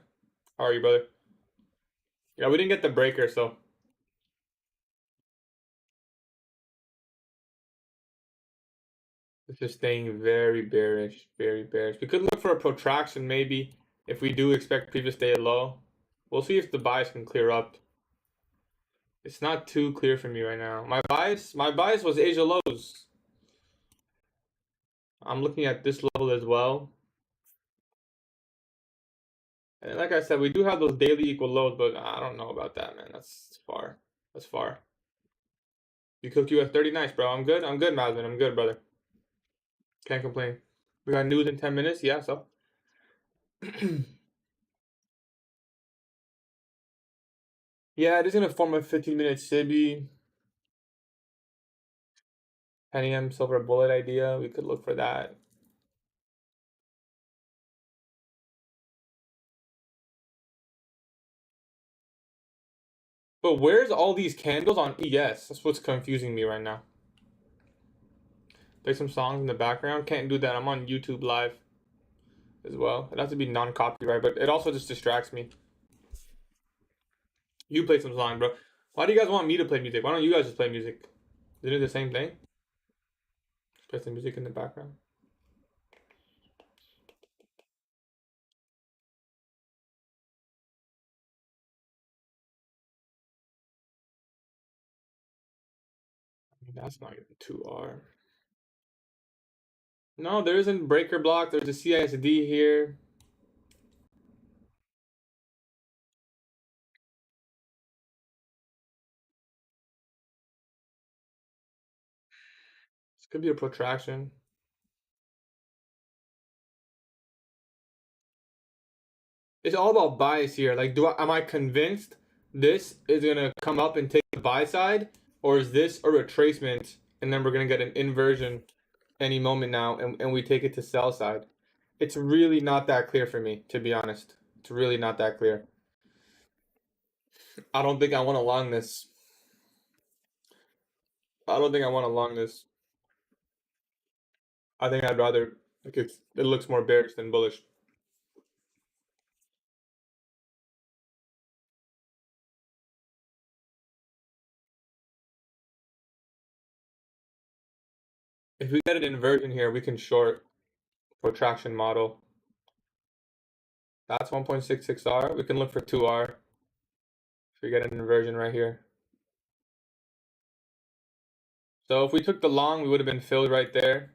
How are you, brother? Yeah, we didn't get the breaker, so. It's just staying very bearish, very bearish. We could look for a protraction maybe if we do expect previous day low. We'll see if the bias can clear up. It's not too clear for me right now. My bias was Asia lows. I'm looking at this level as well. And like I said, we do have those daily equal lows, but I don't know about that, man. That's far. That's far. You cook you at 30, nice, bro. I'm good, Mazman. I'm good, brother. Can't complain. We got news in 10 minutes, yeah, so. Yeah, it is gonna form a 15-minute Sibi. 10 a.m. silver bullet idea. We could look for that. But where's all these candles on ES? That's what's confusing me right now. There's some songs in the background. Can't do that. I'm on YouTube live as well. It has to be non-copyright, but it also just distracts me. You play some song, bro. Why do you guys want me to play music? Why don't you guys just play music? Isn't it the same thing? Just play some music in the background. I mean, that's not even 2R. No, there isn't breaker block. There's a CISD here. This could be a protraction. It's all about bias here. Like, am I convinced this is gonna come up and take the buy side, or is this a retracement and then we're gonna get an inversion any moment now and we take it to sell side? It's really not that clear for me, to be honest. It's really not that clear. I don't think I want to long this. I don't think I want to long this. I think I'd rather like it looks more bearish than bullish. If we get an inversion here, we can short protraction model. That's 1.66R. We can look for 2R if we get an inversion right here. So if we took the long, we would have been filled right there.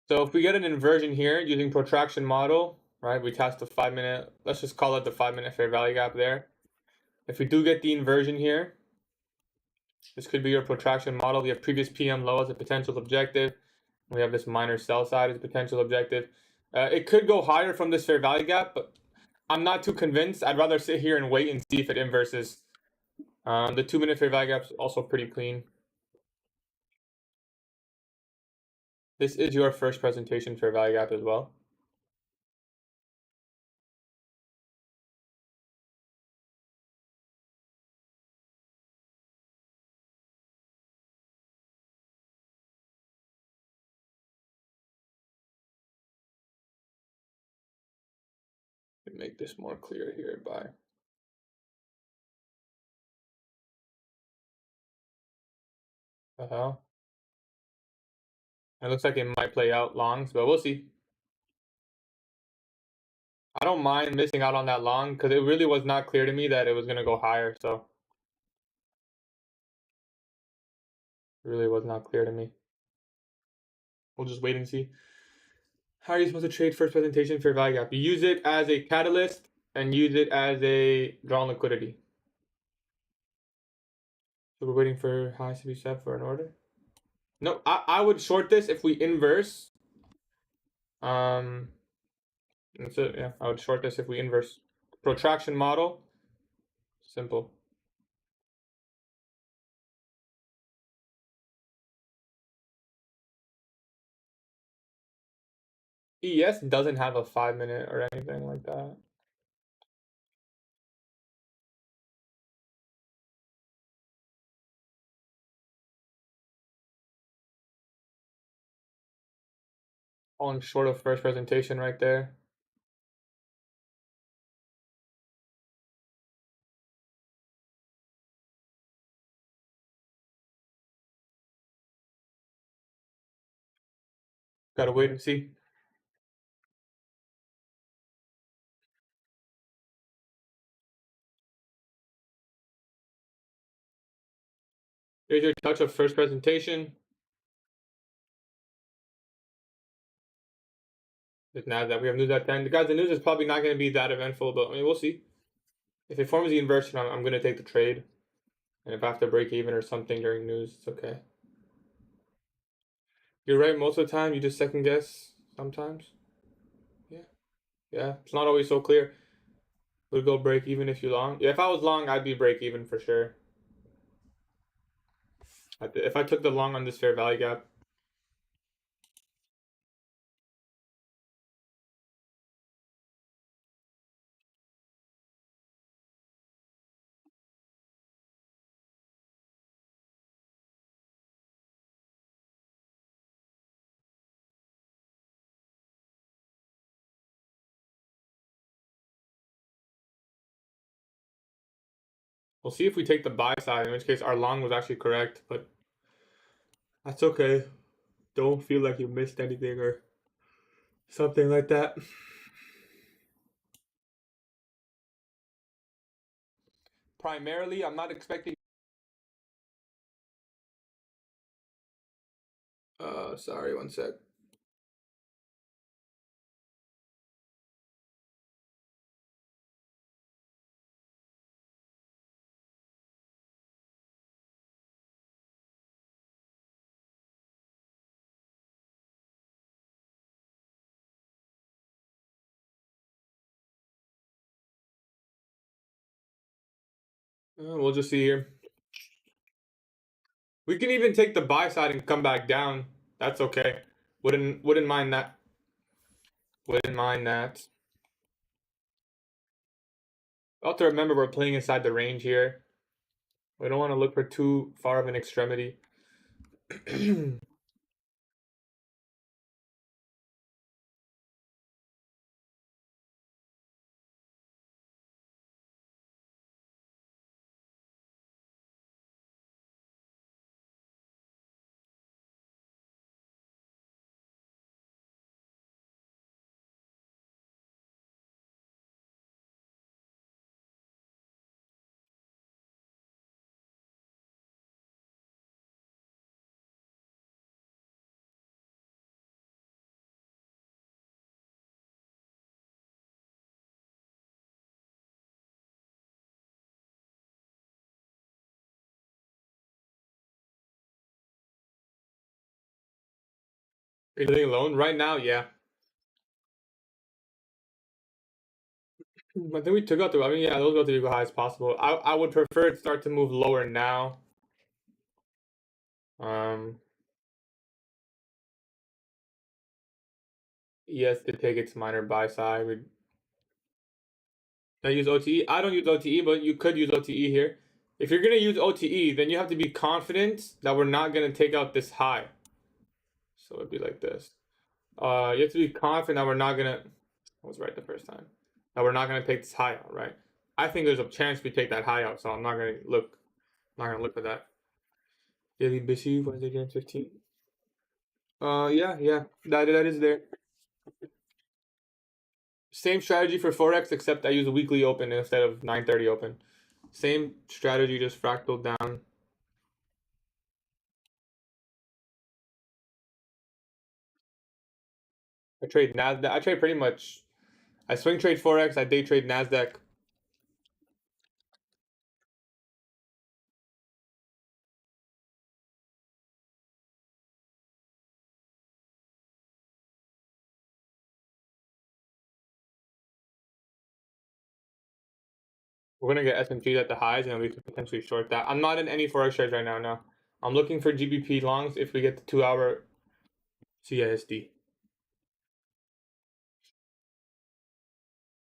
So if we get an inversion here using protraction model, right, we test the 5-minute, let's just call it the 5-minute fair value gap there. If we do get the inversion here, this could be your protraction model. We have previous PM low as a potential objective. We have this minor sell side as a potential objective. It could go higher from this fair value gap, but I'm not too convinced. I'd rather sit here and wait and see if it inverses. The 2-minute fair value gap is also pretty clean. This is your first presentation fair value gap as well. Make this more clear here by the hell. It looks like it might play out longs, but we'll see. I don't mind missing out on that long because it really was not clear to me that it was going to go higher. So it really was not clear to me. We'll just wait and see. How are you supposed to trade first presentation fair value gap? You use it as a catalyst and use it as a draw on liquidity. So we're waiting for highs to be set for an order. No, I would short this if we inverse. That's it. Yeah, I would short this if we inverse. Protraction model. Simple. ES doesn't have a 5-minute or anything like that. Falling short of first presentation right there. Gotta wait and see. Here's your touch of first presentation. With NASDAQ, we have news at 10. Guys, the news is probably not going to be that eventful, but I mean, we'll see. If it forms the inversion, I'm going to take the trade. And if I have to break even or something during news, it's okay. You're right most of the time. You just second guess sometimes. Yeah. Yeah, it's not always so clear. Would go break even if you long. Yeah, if I was long, I'd be break even for sure. If I took the long on this fair value gap. We'll see if we take the buy side, in which case our long was actually correct, but that's okay. Don't feel like you missed anything or something like that. Primarily, I'm not expecting. Sorry, one sec. We'll just see here. We can even take the buy side and come back down. That's okay. Wouldn't mind that. Wouldn't mind that. Also remember we're playing inside the range here. We don't want to look for too far of an extremity. Are you living alone right now? Yeah. I think we took out the. I mean, yeah, those go to go high as possible. I would prefer it start to move lower now. Um, yes, to take its minor buy side. I use OTE. I don't use OTE, but you could use OTE here. If you're gonna use OTE, then you have to be confident that we're not gonna take out this high. So it'd be like this. You have to be confident that we're not gonna. I was right the first time. That we're not gonna take this high out, right? I think there's a chance we take that high out, so I'm not gonna look. Not gonna look for that. Daily busy Wednesday, Jan 15. Yeah, that is there. Same strategy for forex, except I use a weekly open instead of 9:30 open. Same strategy, just fractal down. I trade Nasdaq. I trade pretty much. I swing trade forex. I day trade Nasdaq. We're gonna get S&Ps at the highs, and we could potentially short that. I'm not in any forex trades right now. No, I'm looking for GBP longs if we get the 2-hour CISD.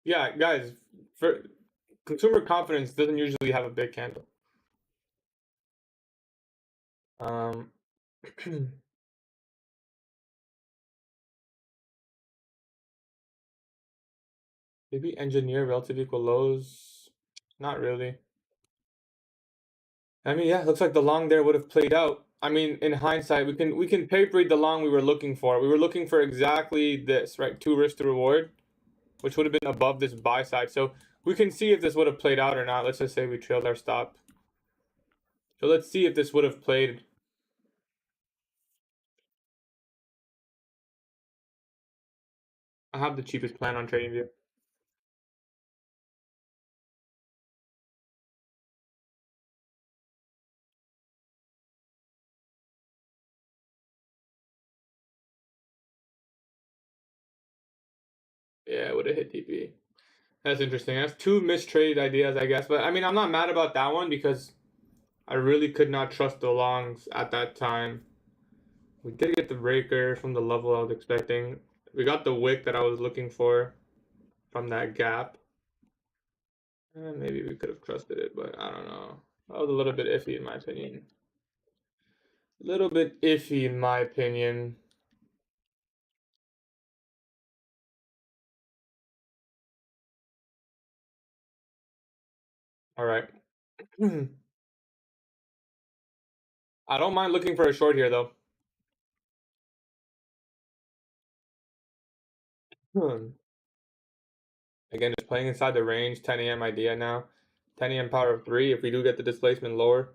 Yeah, guys, for consumer confidence doesn't usually have a big candle. Maybe engineer relative equal lows. Not really. I mean, yeah, looks like the long there would have played out. I mean, in hindsight, we can paper read the long we were looking for. We were looking for exactly this, right? 2 risk to reward, which would have been above this buy side. So we can see if this would have played out or not. Let's just say we trailed our stop. So let's see if this would have played. I have the cheapest plan on TradingView. Yeah, it would have hit TP. That's interesting. That's two mistrade ideas, I guess. But I mean, I'm not mad about that one because I really could not trust the longs at that time. We did get the breaker from the level I was expecting. We got the wick that I was looking for from that gap. Maybe we could have trusted it, but I don't know. That was a little bit iffy in my opinion. A little bit iffy in my opinion. All right. I don't mind looking for a short here though. Again, just playing inside the range. 10 a.m. idea now. 10 a.m. power of 3 if we do get the displacement lower.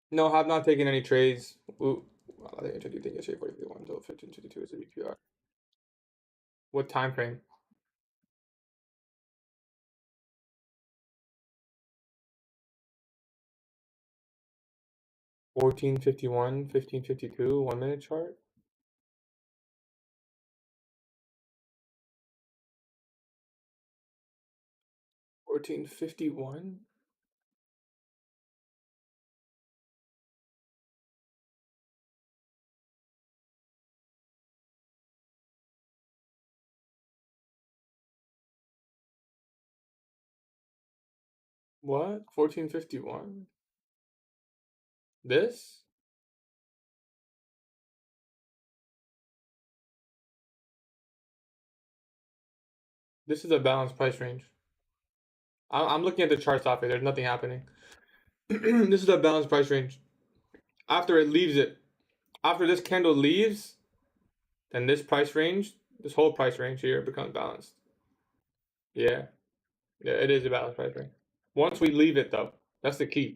No, have not taken any trades. Ooh. I think I took you think yesterday 41 until 1552 is a BPR. What time frame? 1451, 1552, 1 minute chart. $14.51. What? 14.51. This? This is a balanced price range. I'm looking at the charts off it. There's nothing happening. This is a balanced price range. After it leaves it, after this candle leaves, then this price range, this whole price range here becomes balanced. Yeah. Yeah, it is a balanced price range. Once we leave it though, that's the key.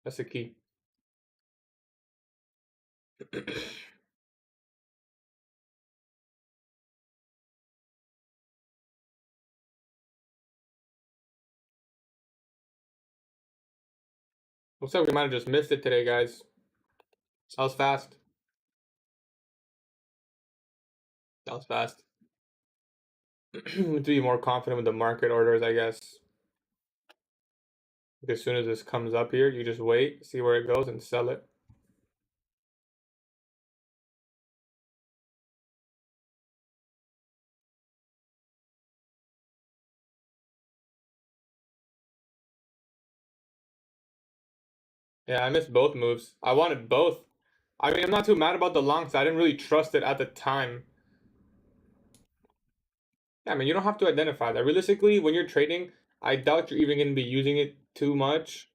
That's the key. Looks like we might have just missed it today, guys. That was fast. That was fast. To be more confident with the market orders, I guess. As soon as this comes up here, you just wait, see where it goes, and sell it. Yeah, I missed both moves. I wanted both. I mean, I'm not too mad about the long side. I didn't really trust it at the time. Yeah, I mean, you don't have to identify that. Realistically, when you're trading, I doubt you're even going to be using it too much.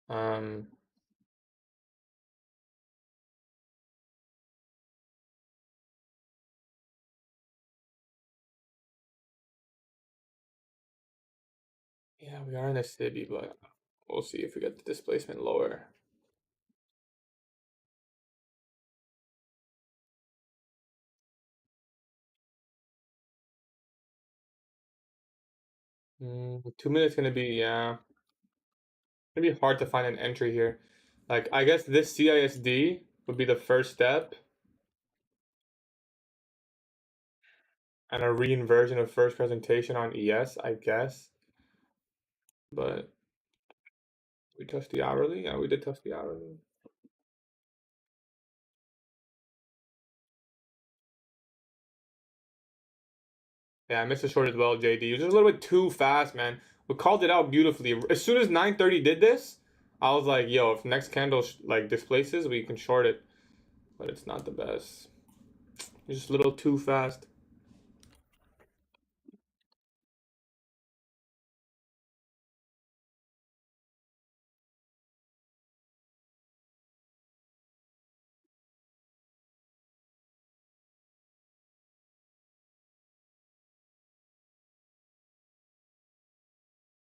Um, yeah, we are in a city, but we'll see if we get the displacement lower. Mm, 2 minutes gonna be, yeah, gonna be hard to find an entry here. Like, I guess this CISD would be the first step, and a reinversion of first presentation on ES, I guess. But we touched the hourly. Yeah, we did touch the hourly. Yeah, I missed the short as well, JD. It was just a little bit too fast, man. We called it out beautifully. As soon as 9:30 did this, I was like, yo, if next candle like displaces, we can short it. But it's not the best. It's just a little too fast.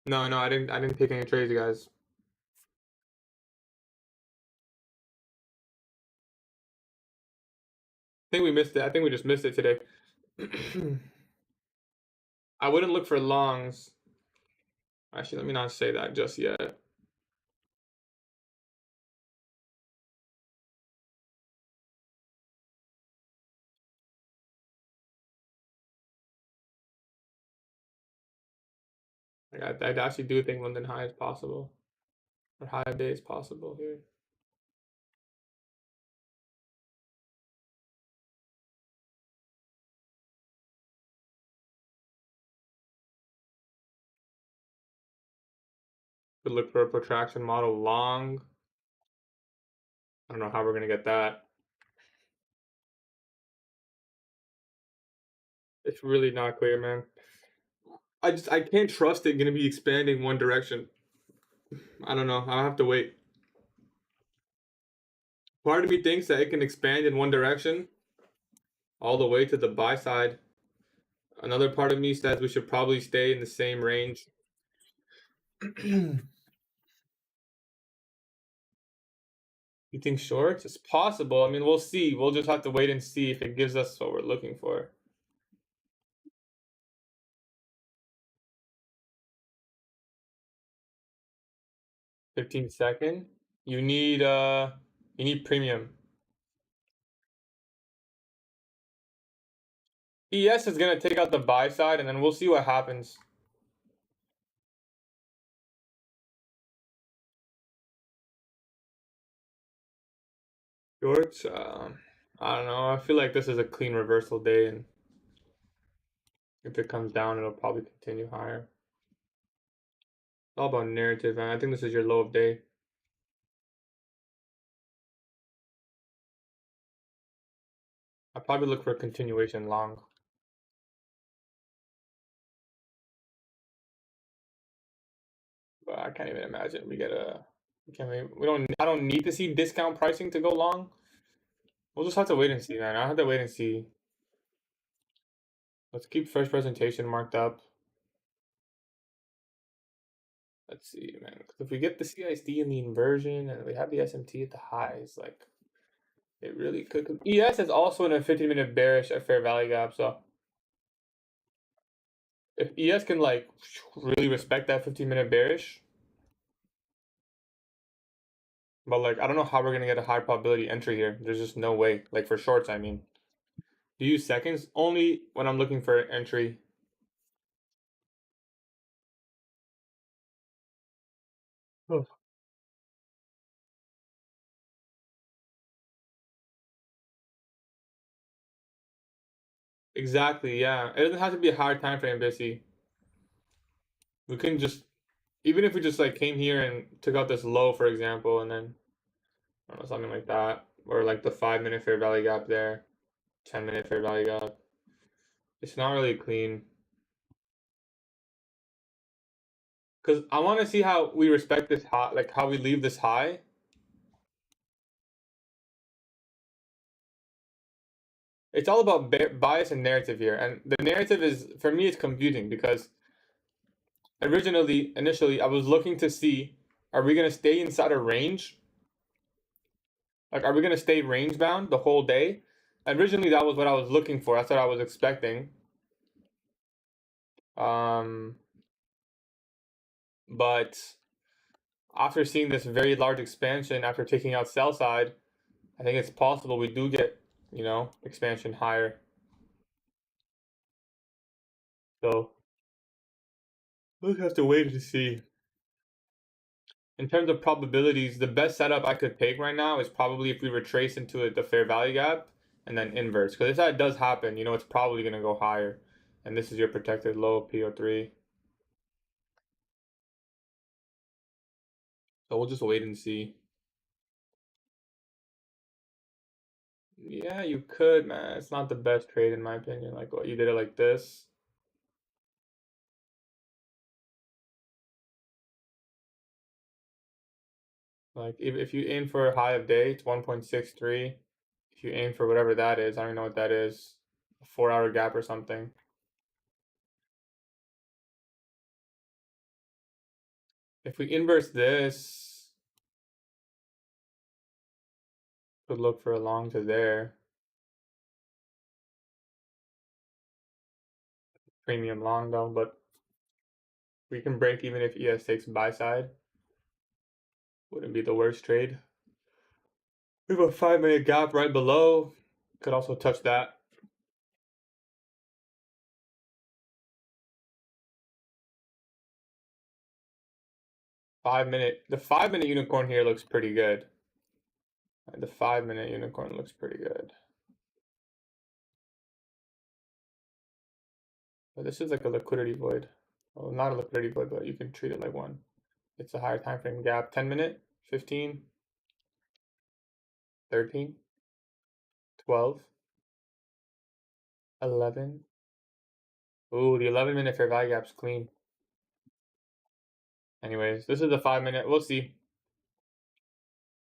No, no, I didn't take any trades, guys. I think we missed it. I think we just missed it today. I wouldn't look for longs. Actually, let me not say that just yet. Like I actually do think London high is possible, or high of day is possible here. Could look for a protraction model long. I don't know how we're gonna get that. It's really not clear, man. I can't trust it gonna be expanding one direction. I don't know. I'll have to wait. Part of me thinks that it can expand in one direction all the way to the buy side. Another part of me says we should probably stay in the same range. You think shorts? It's possible. I mean, we'll see. We'll just have to wait and see if it gives us what we're looking for. 15-second. You need premium. ES is gonna take out the buy side, and then we'll see what happens. Shorts, I don't know. I feel like this is a clean reversal day, and if it comes down, it'll probably continue higher. It's all about narrative, man. I think this is your low of day. I'll probably look for a continuation long. But I can't even imagine we get a. I don't need to see discount pricing to go long. We'll just have to wait and see, man. I'll have to wait and see. Let's keep first presentation marked up. Let's see, man. Because if we get the CISD in the inversion and we have the SMT at the highs, like it really could. ES is also in a 15-minute bearish at fair value gap, so if ES can like really respect that 15-minute bearish, but like I don't know how we're gonna get a high probability entry here. There's just no way. Like for shorts, I mean. Do you use seconds only when I'm looking for entry? Oh. Exactly, yeah. It doesn't have to be a higher time frame, basically. We can just, even if we just like came here and took out this low, for example, and then I don't know, something like that, or like the 5-minute fair value gap there, 10-minute fair value gap. It's not really clean because I want to see how we respect this high, like how we leave this high. It's all about bias and narrative here, and the narrative is for me it's confusing because initially, I was looking to see, are we gonna stay inside a range? Like, are we gonna stay range bound the whole day? Originally, that was what I was looking for. That's what I was expecting. Um, but after seeing this very large expansion, after taking out sell side, I think it's possible we do get, expansion higher. So we'll have to wait to see. In terms of probabilities, the best setup I could take right now is probably if we retrace into the fair value gap and then inverse. Because if that does happen, it's probably going to go higher. And this is your protected low, PO3. So we'll just wait and see. Yeah, you could, man. It's not the best trade in my opinion. Like what you did it like this. Like if you aim for a high of day, it's 1.63. If you aim for whatever that is, I don't know what that is, a 4-hour gap or something. If we inverse this, could look for a long to there. Premium long though, but we can break even if ES takes buy side. Wouldn't be the worst trade. We have a 5-minute gap right below. Could also touch that. 5-minute. The 5-minute unicorn here looks pretty good. The 5-minute unicorn looks pretty good. But this is like a liquidity void. Well, not a liquidity void, but you can treat it like one. It's a higher time frame gap. 10-minute, 15, 13, 12, 11. Ooh, the 11-minute fair value gap's clean. Anyways, this is the 5-minute. We'll see.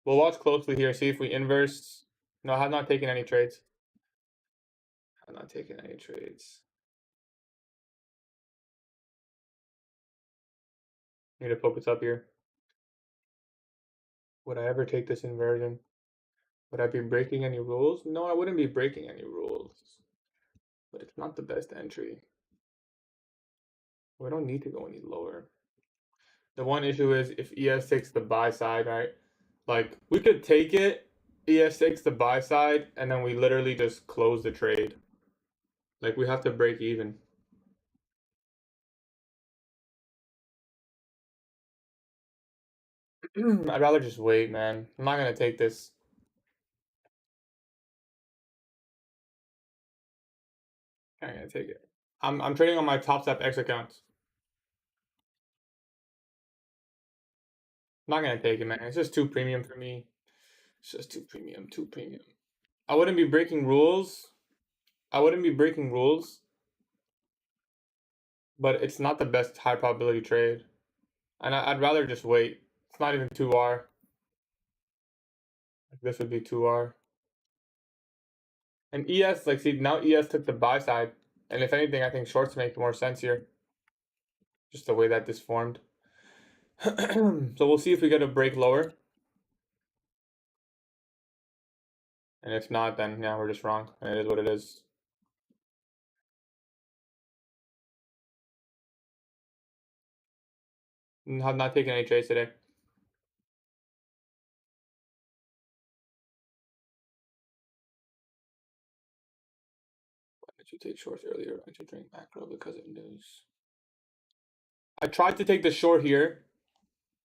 We'll watch closely here, see if we inverse. No, I have not taken any trades. I have not taken any trades. Need to focus up here. Would I ever take this inversion? Would I be breaking any rules? No, I wouldn't be breaking any rules. But it's not the best entry. We don't need to go any lower. The one issue is if ES takes the buy side, right? Like, we could take it, ES takes the buy side, and then we literally just close the trade. Like, we have to break even. I'd rather just wait, man. I'm not gonna take this. I'm not gonna take it. I'm trading on my Top Step X accounts. I'm not gonna take it, man. It's just too premium for me. It's just too premium, too premium. I wouldn't be breaking rules. I wouldn't be breaking rules. But it's not the best high probability trade. And I'd rather just wait. It's not even 2R. Like this would be 2R. And ES, like, see, now ES took the buy side. And if anything, I think shorts make more sense here. Just the way that this formed. So we'll see if we get a break lower. And if not, then yeah, we're just wrong. And it is what it is. And have not taken any trades today. Why did you take shorts earlier? I should drink macro because of news. I tried to take the short here,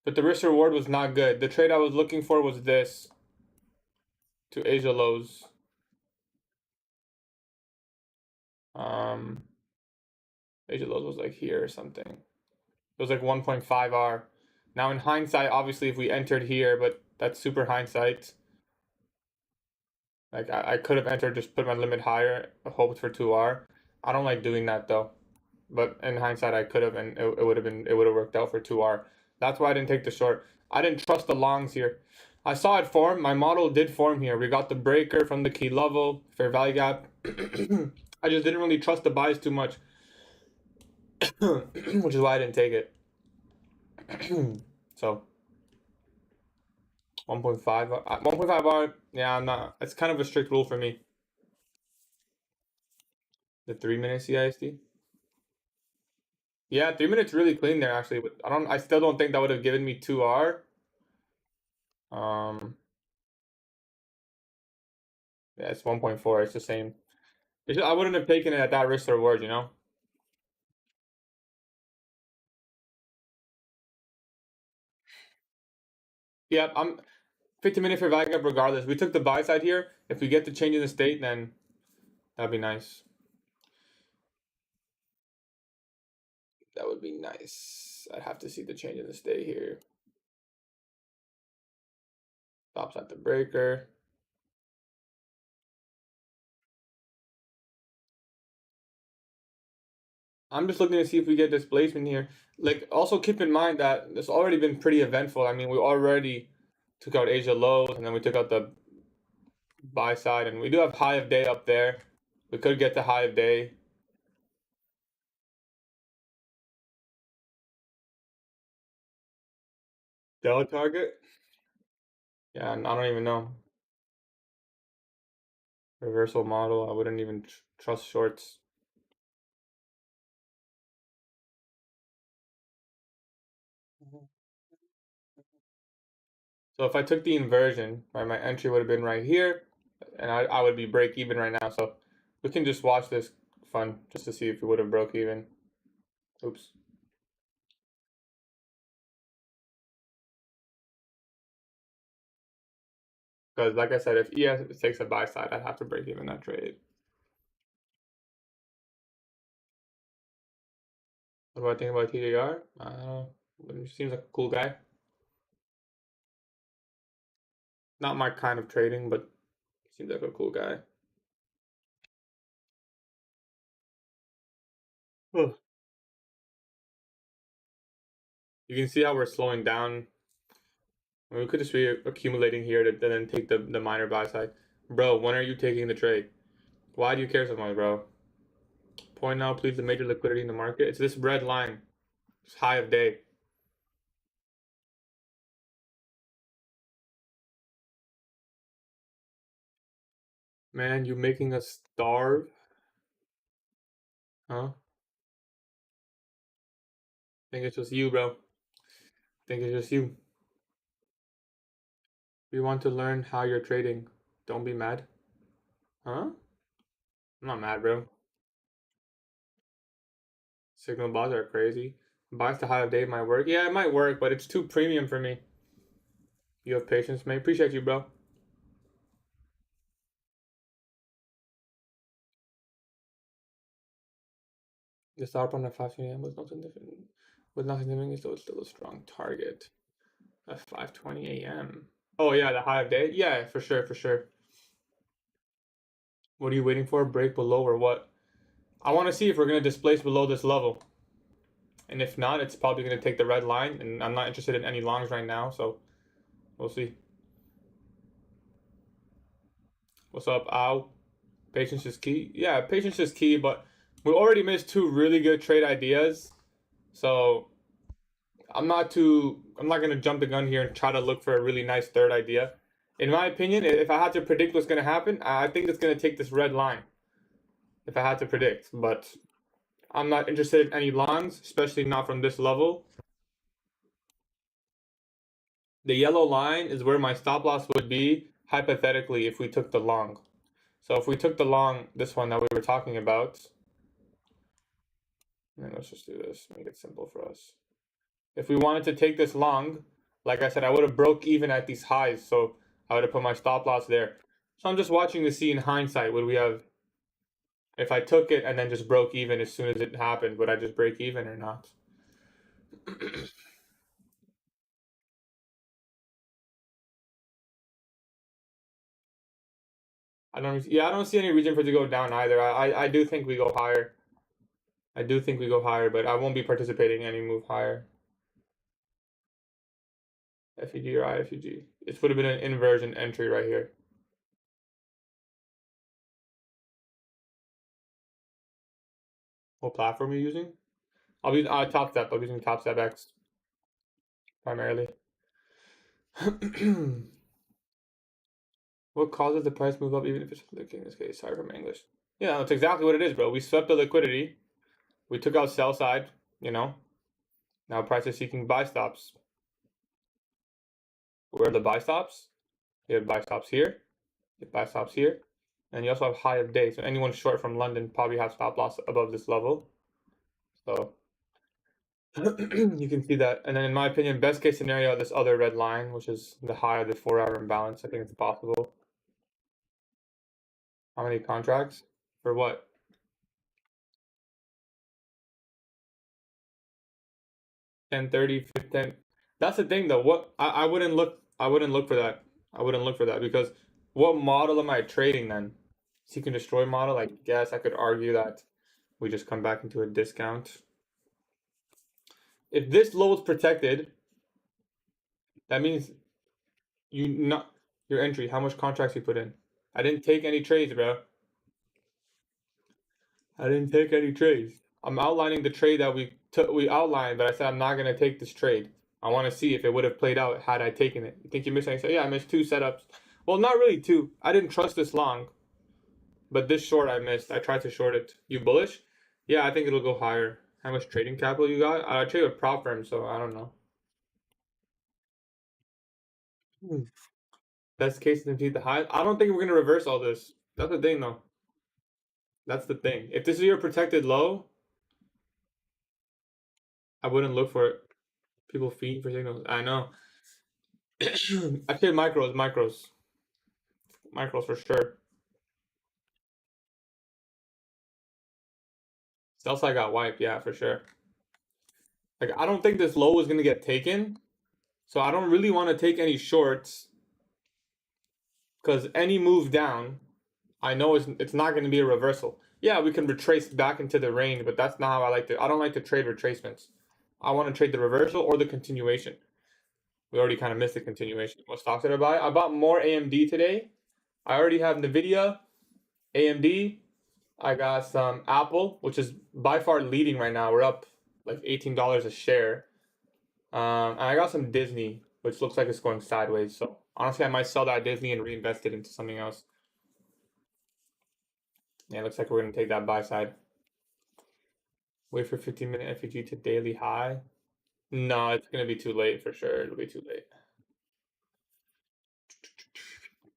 but the risk reward was not good. The trade I was looking for was this to Asia lows. Asia lows was like here or something. It was like 1.5R. Now in hindsight, obviously if we entered here, but that's super hindsight. Like I could have entered, just put my limit higher, hoped for 2R. I don't like doing that though. But in hindsight I could have, and it would have worked out for 2R. That's why I didn't take the short. I didn't trust the longs here. I saw it form. My model did form here. We got the breaker from the key level, fair value gap. I just didn't really trust the buys too much. Which is why I didn't take it. So 1.5R, yeah, I'm not. It's kind of a strict rule for me. The 3-minute CISD. Yeah, 3 minutes really clean there actually. But I still don't think that would have given me 2R. Yeah, it's 1.4. It's the same. I wouldn't have taken it at that risk or reward, you know. Yeah, I'm 15-minute for value gap regardless. We took the buy side here. If we get the change in the state, then that'd be nice. That would be nice. I'd have to see the change in the state here. Stops at the breaker. I'm just looking to see if we get displacement here. Like, also keep in mind that it's already been pretty eventful. I mean, we already took out Asia lows, and then we took out the buy side, and we do have high of day up there. We could get to high of day. Della target? Yeah, I don't even know. Reversal model, I wouldn't even trust shorts. So if I took the inversion, right, my entry would have been right here, and I would be break even right now. So we can just watch this fun just to see if we would have broke even. Oops. Because like I said, if ES takes a buy side, I'd have to break even that trade. What do I think about TDR? I don't know. He seems like a cool guy. Not my kind of trading, but seems like a cool guy. Ugh. You can see how we're slowing down. We could just be accumulating here to then take the minor buy side. Bro, when are you taking the trade? Why do you care so much, bro? Point out, please, the major liquidity in the market. It's this red line. It's high of day. Man, you making us starve? Huh? Think it's just you, bro. Think it's just you. We want to learn how you're trading. Don't be mad. Huh? I'm not mad, bro. Signal bars are crazy. Buys to high of day might work. Yeah, it might work, but it's too premium for me. You have patience, man. Appreciate you, bro. The start on the 5 a.m. was not significant. Was not significant, so it's still a strong target. At 5:20 a.m. Oh yeah, the high of day. Yeah, for sure, for sure. What are you waiting for? Break below or what? I want to see if we're gonna displace below this level. And if not, it's probably going to take the red line, and I'm not interested in any longs right now, so we'll see. What's up, Ow? Patience is key. Yeah, patience is key, but we already missed two really good trade ideas, so I'm not going to jump the gun here and try to look for a really nice third idea. In my opinion, if I had to predict what's going to happen, I think it's going to take this red line. If I had to predict, but I'm not interested in any longs, especially not from this level. The yellow line is where my stop loss would be, hypothetically, if we took the long. So if we took the long, this one that we were talking about, and let's just do this, make it simple for us. If we wanted to take this long, like I said, I would have broke even at these highs, so I would have put my stop loss there. So I'm just watching to see in hindsight, would we have, if I took it and then just broke even as soon as it happened, would I just break even or not? I don't see any reason for it to go down either. I do think we go higher. I do think we go higher, but I won't be participating in any move higher. FEG or IFEG. This would have been an inversion entry right here. What platform are you using? I'll be Top Step. I'm using Top Step X primarily. What causes the price move up even if it's flicking in this case? Sorry for my English. Yeah, that's exactly what it is, bro. We swept the liquidity. We took out sell side, you know. Now price is seeking buy stops. Where are the buy stops? You have buy stops here. You have buy stops here. And you also have high of day. So anyone short from London probably has stop loss above this level. So you can see that. And then in my opinion, best case scenario, this other red line, which is the high of the 4-hour imbalance, I think it's possible. How many contracts? For what? 10:30, 10. That's the thing though. What I wouldn't look for that. I wouldn't look for that because what model am I trading then? Seek and destroy model? I guess I could argue that we just come back into a discount. If this low is protected, that means you not your entry, how much contracts you put in. I didn't take any trades, bro. I didn't take any trades. I'm outlining the trade that we outlined, but I said I'm not gonna take this trade. I want to see if it would have played out had I taken it. You think you missed anything? So yeah, I missed two setups. Well, not really two. I didn't trust this long, but this short I missed. I tried to short it. You bullish? Yeah, I think it'll go higher. How much trading capital you got? I trade with prop firm, so I don't know. Best case to complete the high. I don't think we're gonna reverse all this. That's the thing, though. That's the thing. If this is your protected low, I wouldn't look for it. People feed for signals. I know. I trade micros. Micros for sure. Sell side got wiped, yeah, for sure. Like, I don't think this low is gonna get taken, so I don't really want to take any shorts because any move down, I know it's not going to be a reversal. Yeah, we can retrace back into the range, but that's not how I like to. I don't like to trade retracements. I want to trade the reversal or the continuation. We already kind of missed the continuation. What stocks did I buy? I bought more AMD today. I already have NVIDIA, AMD. I got some Apple, which is by far leading right now. We're up like $18 a share. And I got some Disney, which looks like it's going sideways. So honestly, I might sell that Disney and reinvest it into something else. Yeah, it looks like we're gonna take that buy side. Wait for 15-minute FEG to daily high. No, it's gonna be too late for sure. It'll be too late.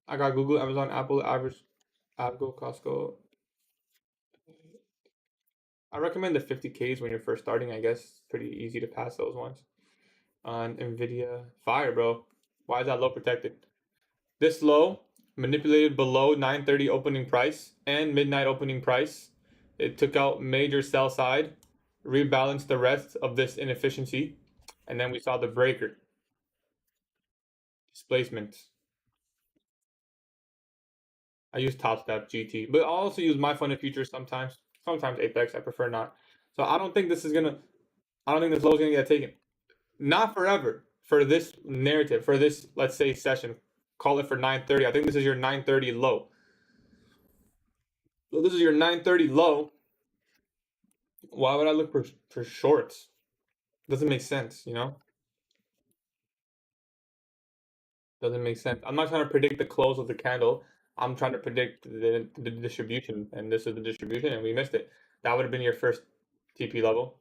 I got Google, Amazon, Apple, average, Abgo, Costco. I recommend the 50Ks when you're first starting. I guess pretty easy to pass those ones. On NVIDIA, fire, bro. Why is that low protected? This low manipulated below 9:30 opening price and midnight opening price. It took out major sell side, rebalanced the rest of this inefficiency, and then we saw the breaker. Displacement. I use Top Step GT, but I'll also use my funded futures sometimes. Sometimes Apex. I prefer not. So I don't think this is gonna. I don't think this low is gonna get taken. Not forever. For this narrative, for this, let's say, session, call it for 9:30. I think this is your 9:30 low. So this is your 9:30 low. Why would I look for shorts? Doesn't make sense, you know? Doesn't make sense. I'm not trying to predict the close of the candle. I'm trying to predict the distribution, and this is the distribution, and we missed it. That would have been your first TP level.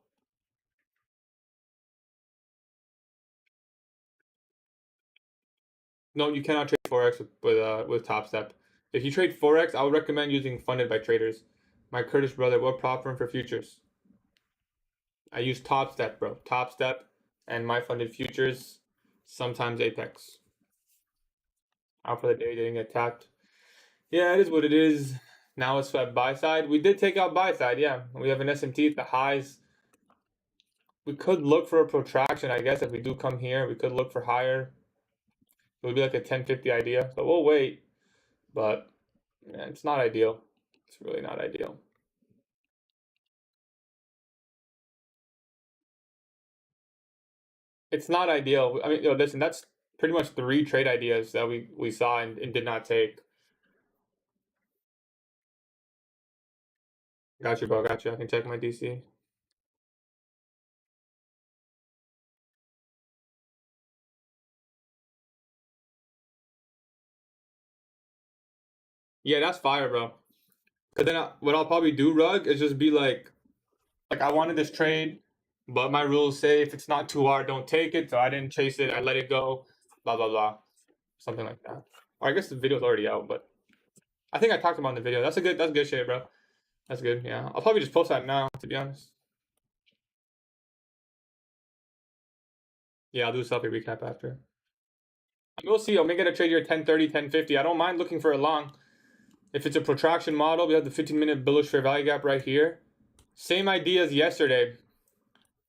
No, you cannot trade Forex with Top Step. If you trade Forex, I would recommend using Funded by Traders. My Kurdish brother, what prop firm for futures? I use Top Step, bro. Top Step and my funded futures, sometimes Apex. Out for the day, didn't get tapped. Yeah, it is what it is. Now it's swept buy side. We did take out buy side, yeah. We have an SMT at the highs. We could look for a protraction, I guess. If we do come here, we could look for higher. It would be like a 1050 idea. So we'll wait. But yeah, it's not ideal. It's really not ideal. It's not ideal. I mean, listen, that's pretty much 3 trade ideas that we saw and did not take. Got you, bro. Got you. I can check my DC. Yeah, that's fire, bro. Cause then what I'll probably do, Rug, is just be like I wanted this trade, but my rules say if it's not too hard, don't take it. So I didn't chase it. I let it go. Blah blah blah. Something like that. Or I guess the video's already out, but I think I talked about it in the video. That's good shit, bro. That's good. Yeah, I'll probably just post that now, to be honest. Yeah, I'll do a selfie recap after. We'll see. I'll make it a trade here 1030, 1050. I don't mind looking for a long. If it's a protraction model, we have the 15-minute bullish fair value gap right here. Same idea as yesterday,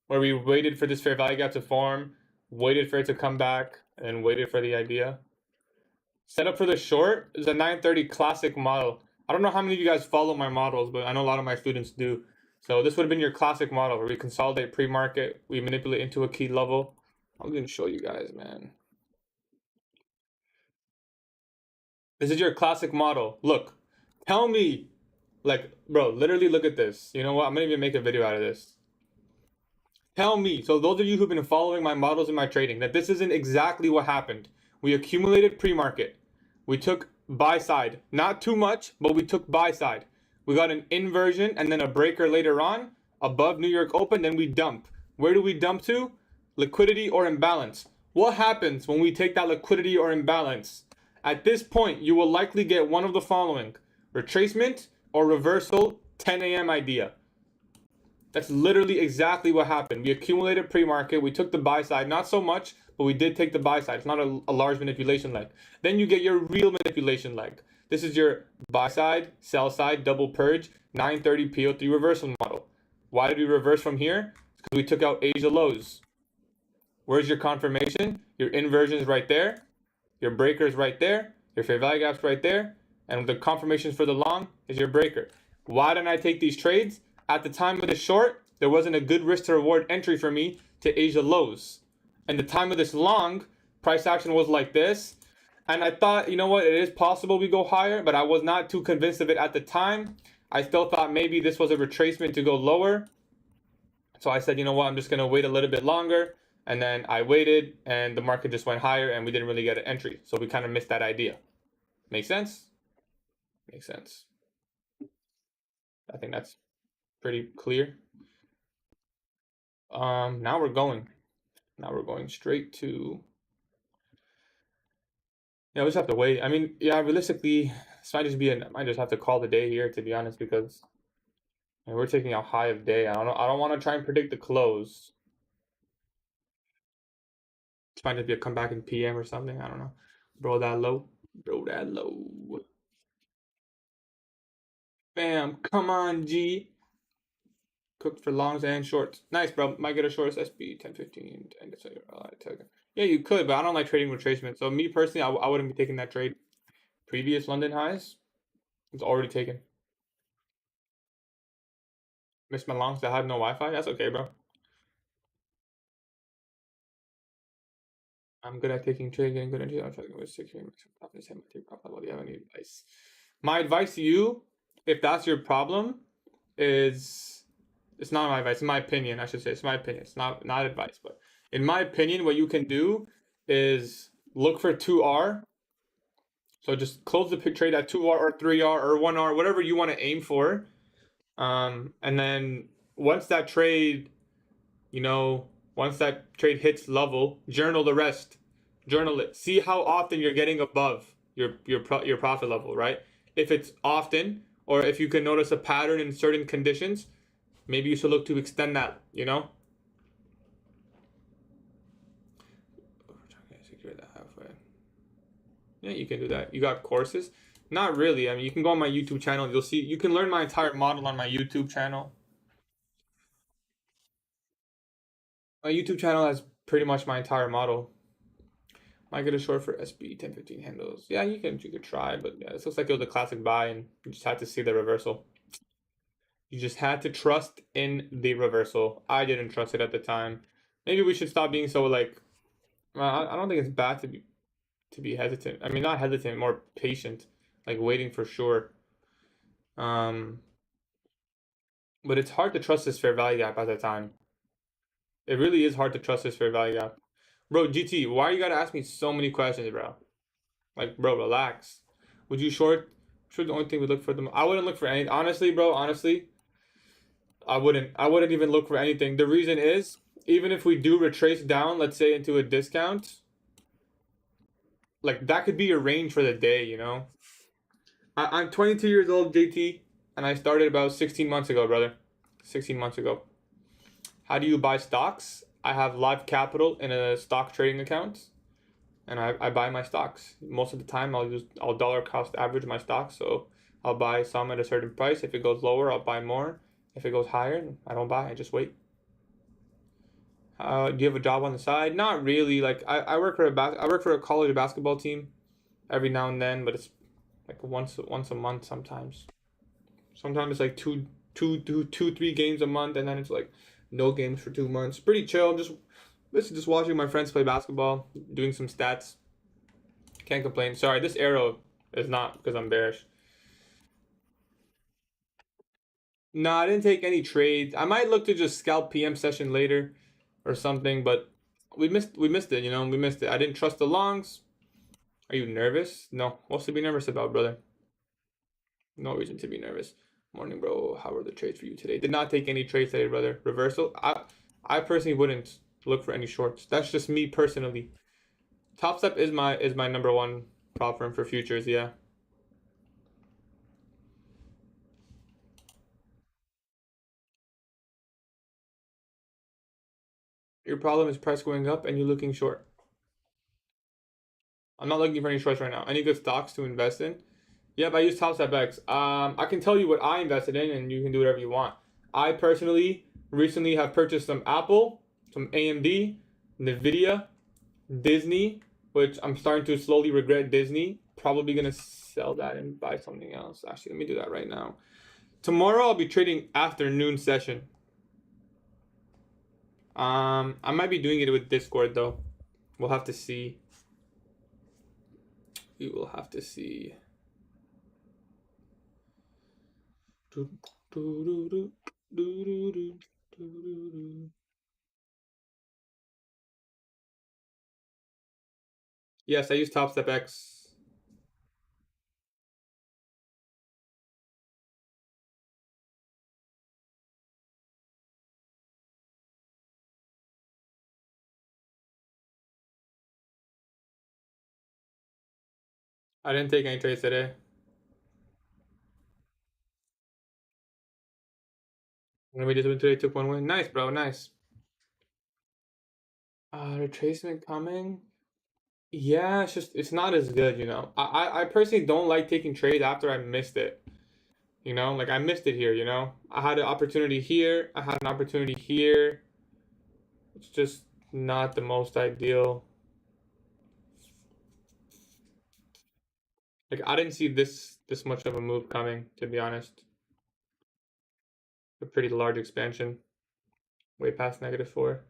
where we waited for this fair value gap to form, waited for it to come back, and then waited for the idea. Set up for the short is a 930 classic model. I don't know how many of you guys follow my models, but I know a lot of my students do. So this would have been your classic model where we consolidate pre-market, we manipulate into a key level. I'm going to show you guys, man. This is your classic model. Look, tell me, like, bro, literally look at this. You know what? I'm going to even make a video out of this. Tell me, so those of you who've been following my models and my trading, that this isn't exactly what happened. We accumulated pre-market. We took buy side. Not too much, but we took buy side. We got an inversion and then a breaker later on above New York Open, then we dump. Where do we dump to? Liquidity or imbalance. What happens when we take that liquidity or imbalance? At this point, you will likely get one of the following: retracement or reversal 10 a.m. idea. That's literally exactly what happened. We accumulated pre-market. We took the buy side. Not so much, but we did take the buy side. It's not a large manipulation leg. Then you get your real manipulation leg. This is your buy side, sell side, double purge, 930 PO3 reversal model. Why did we reverse from here? Because we took out Asia lows. Where's your confirmation? Your inversion is right there. Your breaker is right there. Your fair value gap's right there. And the confirmations for the long is your breaker. Why didn't I take these trades? At the time of the short, there wasn't a good risk to reward entry for me to Asia lows. And the time of this long, price action was like this. And I thought, you know what, it is possible we go higher, but I was not too convinced of it at the time. I still thought maybe this was a retracement to go lower. So I said, you know what, I'm just going to wait a little bit longer. And then I waited, and the market just went higher, and we didn't really get an entry. So we kind of missed that idea. Make sense? Makes sense. I think that's pretty clear. Now we're going straight to. Yeah, we just have to wait. I mean, yeah, realistically, this might just be I might just have to call the day here, to be honest, because we're taking a high of day. I don't want to try and predict the close. This might just be a comeback in PM or something. I don't know. Bro, that low. Bam, come on, G. Cooked for longs and shorts. Nice, bro. Might get a shorts SB 10-15. Yeah, you could, but I don't like trading retracement. So me personally, I wouldn't be taking that trade. Previous London highs, it's already taken. Missed my longs that had no Wi-Fi. That's okay, bro. I'm good at taking trades, getting good entries. I'm talking with securing profits. Do you have any advice? My advice to you, if that's your problem, is it's not my advice. It's my opinion, I should say. It's my opinion. It's not advice, but in my opinion, what you can do is look for 2R. So just close the trade at 2R or 3R or 1R, whatever you want to aim for. And then once that trade, once that trade hits level, journal the rest. Journal it. See how often you're getting above your profit level, right? If it's often, or if you can notice a pattern in certain conditions, maybe you should look to extend that, Secure that halfway. Yeah, you can do that. You got courses? Not really. I mean, you can go on my YouTube channel. You'll see. You can learn my entire model on my YouTube channel. My YouTube channel has pretty much my entire model. Might get a short for SB 10-15 handles. Yeah, you could try, but yeah, this looks like it was a classic buy, and you just had to see the reversal. You just had to trust in the reversal. I didn't trust it at the time. Maybe we should stop being so I don't think it's bad to be hesitant. I mean, not hesitant, more patient, like waiting for sure. But it's hard to trust this fair value gap at the time. It really is hard to trust this fair value gap. Bro, GT, why you gotta ask me so many questions, bro? Like, bro, relax. Would you short? Sure, the only thing we look for them. I wouldn't look for any. Honestly, bro, I wouldn't even look for anything. The reason is, even if we do retrace down, let's say into a discount, like that could be your range for the day, I'm 22 years old, JT, and I started about 16 months ago, brother. 16 months ago. How do you buy stocks? I have live capital in a stock trading account, and I buy my stocks. Most of the time, I'll dollar cost average my stocks, so I'll buy some at a certain price. If it goes lower, I'll buy more. If it goes higher, I don't buy. I just wait. Do you have a job on the side? Not really. Like I work for a college basketball team every now and then, but it's like once a month sometimes. Sometimes it's like two, 3 games a month, and then it's like no games for 2 months. Pretty chill. Just watching my friends play basketball, doing some stats. Can't complain. Sorry, this arrow is not because I'm bearish. No, I didn't take any trades. I might look to just scalp PM session later or something, but we missed it, we missed it. I didn't trust the longs. Are you nervous? No. What's to be nervous about, brother? No reason to be nervous. Morning, bro. How are the trades for you today? Did not take any trades today, brother. Reversal. I personally wouldn't look for any shorts. That's just me personally. Top Step is my number one prop firm for futures, yeah. Your problem is price going up and you're looking short. I'm not looking for any shorts right now. Any good stocks to invest in? Yep, I use TopStepX. I can tell you what I invested in, and you can do whatever you want. I personally recently have purchased some Apple, some AMD, Nvidia, Disney, which I'm starting to slowly regret Disney. Probably gonna sell that and buy something else. Actually, let me do that right now. Tomorrow I'll be trading afternoon session. I might be doing it with Discord though. We'll have to see. We will have to see. Yes, I use TopStepX. I didn't take any trades today. And we just went today, took one win. Nice, bro. Nice. Retracement coming. Yeah, it's not as good, you know. I personally don't like taking trades after I missed it. You know, like I missed it here, you know. I had an opportunity here, I had an opportunity here. It's just not the most ideal. Like I didn't see this much of a move coming, to be honest. A pretty large expansion. Way past -4.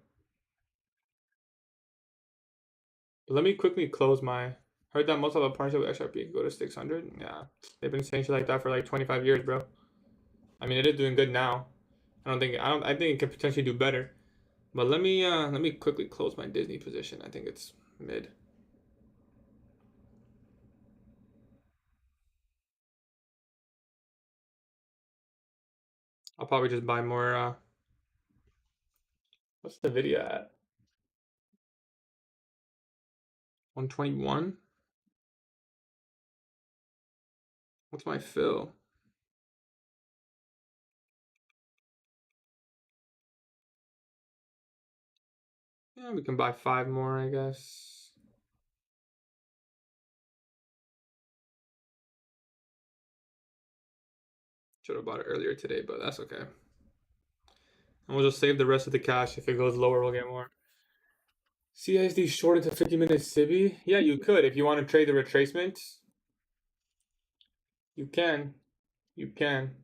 But let me quickly close my. Heard that most of a partnership with XRP could go to 600. Yeah, they've been saying shit like that for like 25 years, bro. I mean, it is doing good now. I think it could potentially do better. But let me quickly close my Disney position. I think it's mid. I'll probably just buy more. What's the video at? 121. What's my fill? Yeah, we can buy 5 more, I guess. Should have bought it earlier today, but that's okay. And we'll just save the rest of the cash. If it goes lower, we'll get more. CISD short into 50-minute SIBI? Yeah, you could. If you want to trade the retracements, you can. You can.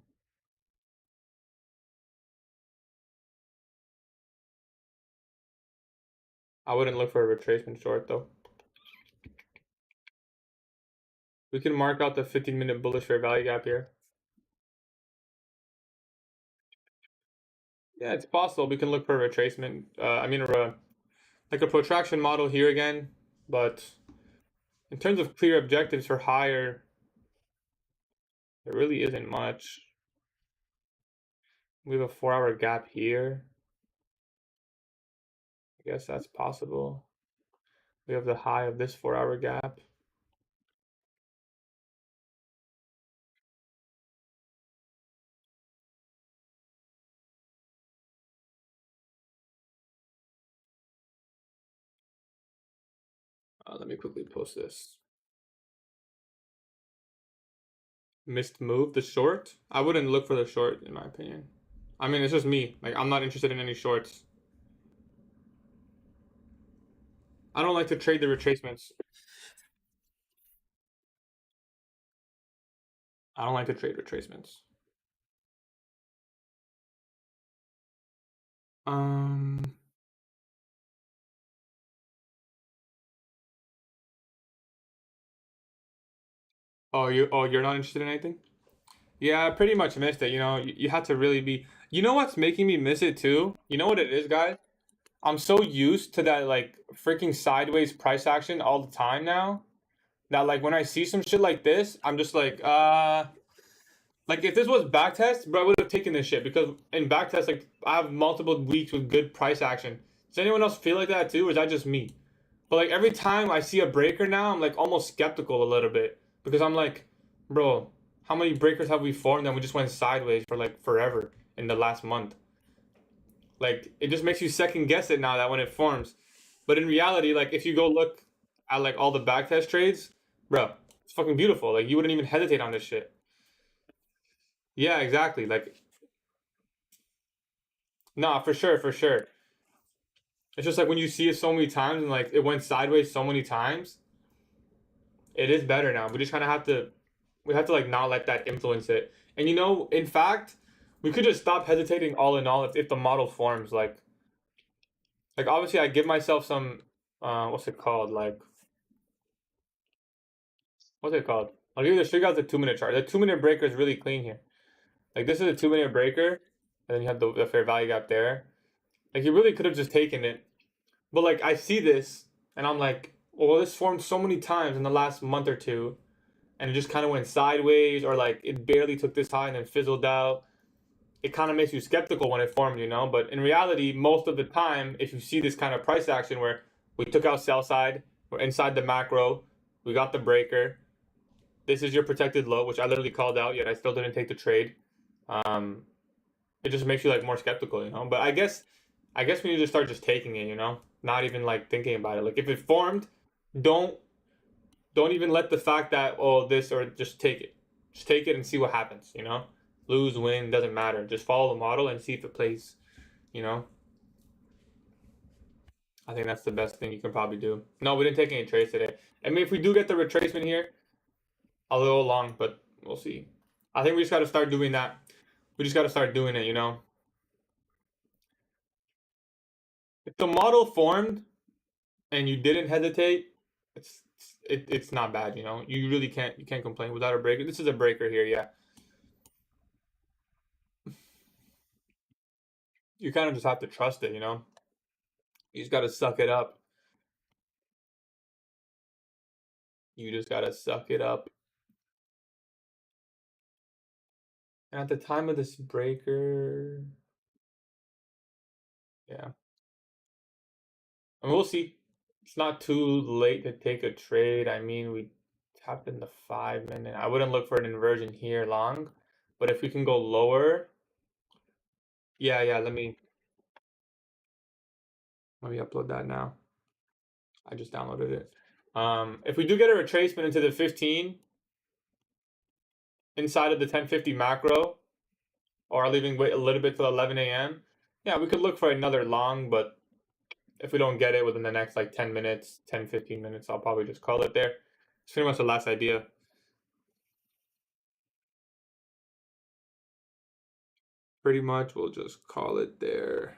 I wouldn't look for a retracement short, though. We can mark out the 15-minute bullish fair value gap here. Yeah, it's possible. We can look for a retracement. Like a protraction model here again. But in terms of clear objectives for higher, there really isn't much. We have a 4-hour gap here. I guess that's possible. We have the high of this 4-hour gap. Let me quickly post this. Missed move, the short? I wouldn't look for the short, in my opinion. I mean, it's just me. Like, I'm not interested in any shorts. I don't like to trade the retracements. I don't like to trade retracements. Um. You're not interested in anything? Yeah, I pretty much missed it. You know, you had to really be. You know what's making me miss it too? You know what it is, guys? I'm so used to that like freaking sideways price action all the time now that like when I see some shit like this, I'm just like if this was backtest, bro, I would have taken this shit because in backtest, like I have multiple weeks with good price action. Does anyone else feel like that too, or is that just me? But like every time I see a breaker now, I'm like almost skeptical a little bit because I'm like, bro, how many breakers have we formed and we just went sideways for like forever in the last month? Like it just makes you second guess it now that when it forms. But in reality, like if you go look at like all the backtest trades, bro, It's fucking beautiful. Like, you wouldn't even hesitate on this shit. Yeah, exactly. Like, nah, for sure, for sure. It's just like when you see it so many times and like it went sideways so many times, it is better now. We just kind of have to, we have to like not let that influence it. And you know, in fact, we could just stop hesitating all in all if the model forms. Like obviously I give myself some, what's it called? Like, what's it called? I'll give you the straight out the 2 minute chart. The 2 minute breaker is really clean here. Like this is a 2 minute breaker, and then you have the fair value gap there. Like you really could have just taken it. But like I see this and I'm like, well, this formed so many times in the last month or two, and it just kind of went sideways, or like it barely took this high and then fizzled out. It kind of makes you skeptical when it formed, you know. But in reality, most of the time, if you see this kind of price action where we took out sell side, we're inside the macro, we got the breaker. This is your protected low, which I literally called out, yet I still didn't take the trade. Um, it just makes you like more skeptical, you know. But I guess we need to start just taking it, you know, not even like thinking about it. Like if it formed, don't don't even let the fact that this, or just take it. Just take it and see what happens, you know? Lose, win, doesn't matter. Just follow the model and see if it plays, you know? I think that's the best thing you can probably do. No, we didn't take any trades today. I mean, if we do get the retracement here, a little long, but we'll see. I think we just got to start doing that. We just got to start doing it, you know? If the model formed and you didn't hesitate, it's not bad, you know? You really can't complain without a breaker. This is a breaker here, yeah. You kind of just have to trust it, you know? You just got to suck it up. You just got to suck it up. And at the time of this breaker, yeah. I mean, we'll see. It's not too late to take a trade. I mean, we tapped in the 5 minute. I wouldn't look for an inversion here long, but if we can go lower, yeah. Let me upload that now. I just downloaded it. If we do get a retracement into the 15 inside of the 1050 macro, or leaving wait a little bit till 11 a.m., yeah, we could look for another long, but if we don't get it within the next like 10 minutes, 10, 15 minutes, I'll probably just call it there. It's pretty much the last idea. Pretty much, we'll just call it there.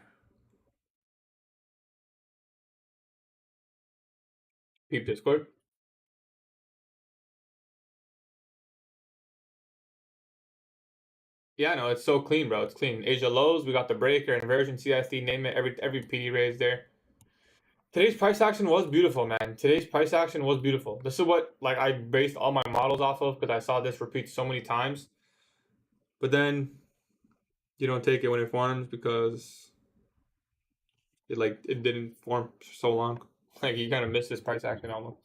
Peep Discord. Yeah, no, it's so clean, bro. It's clean. Asia lows, we got the breaker, inversion, CSD, name it. Every PD raise there. Today's price action was beautiful, man. Today's price action was beautiful. This is what like I based all my models off of, because I saw this repeat so many times. But then you don't take it when it forms because it didn't form for so long. Like you kind of miss this price action almost.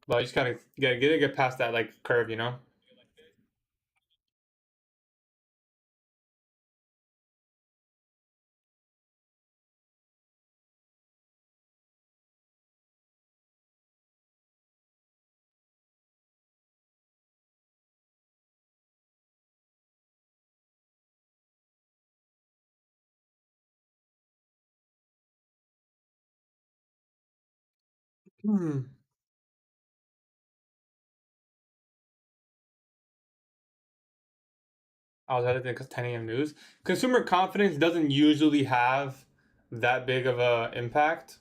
But you just kind of get past that like curve, you know. Hmm. I was hesitant because 10 a.m. news. Consumer confidence doesn't usually have that big of a impact.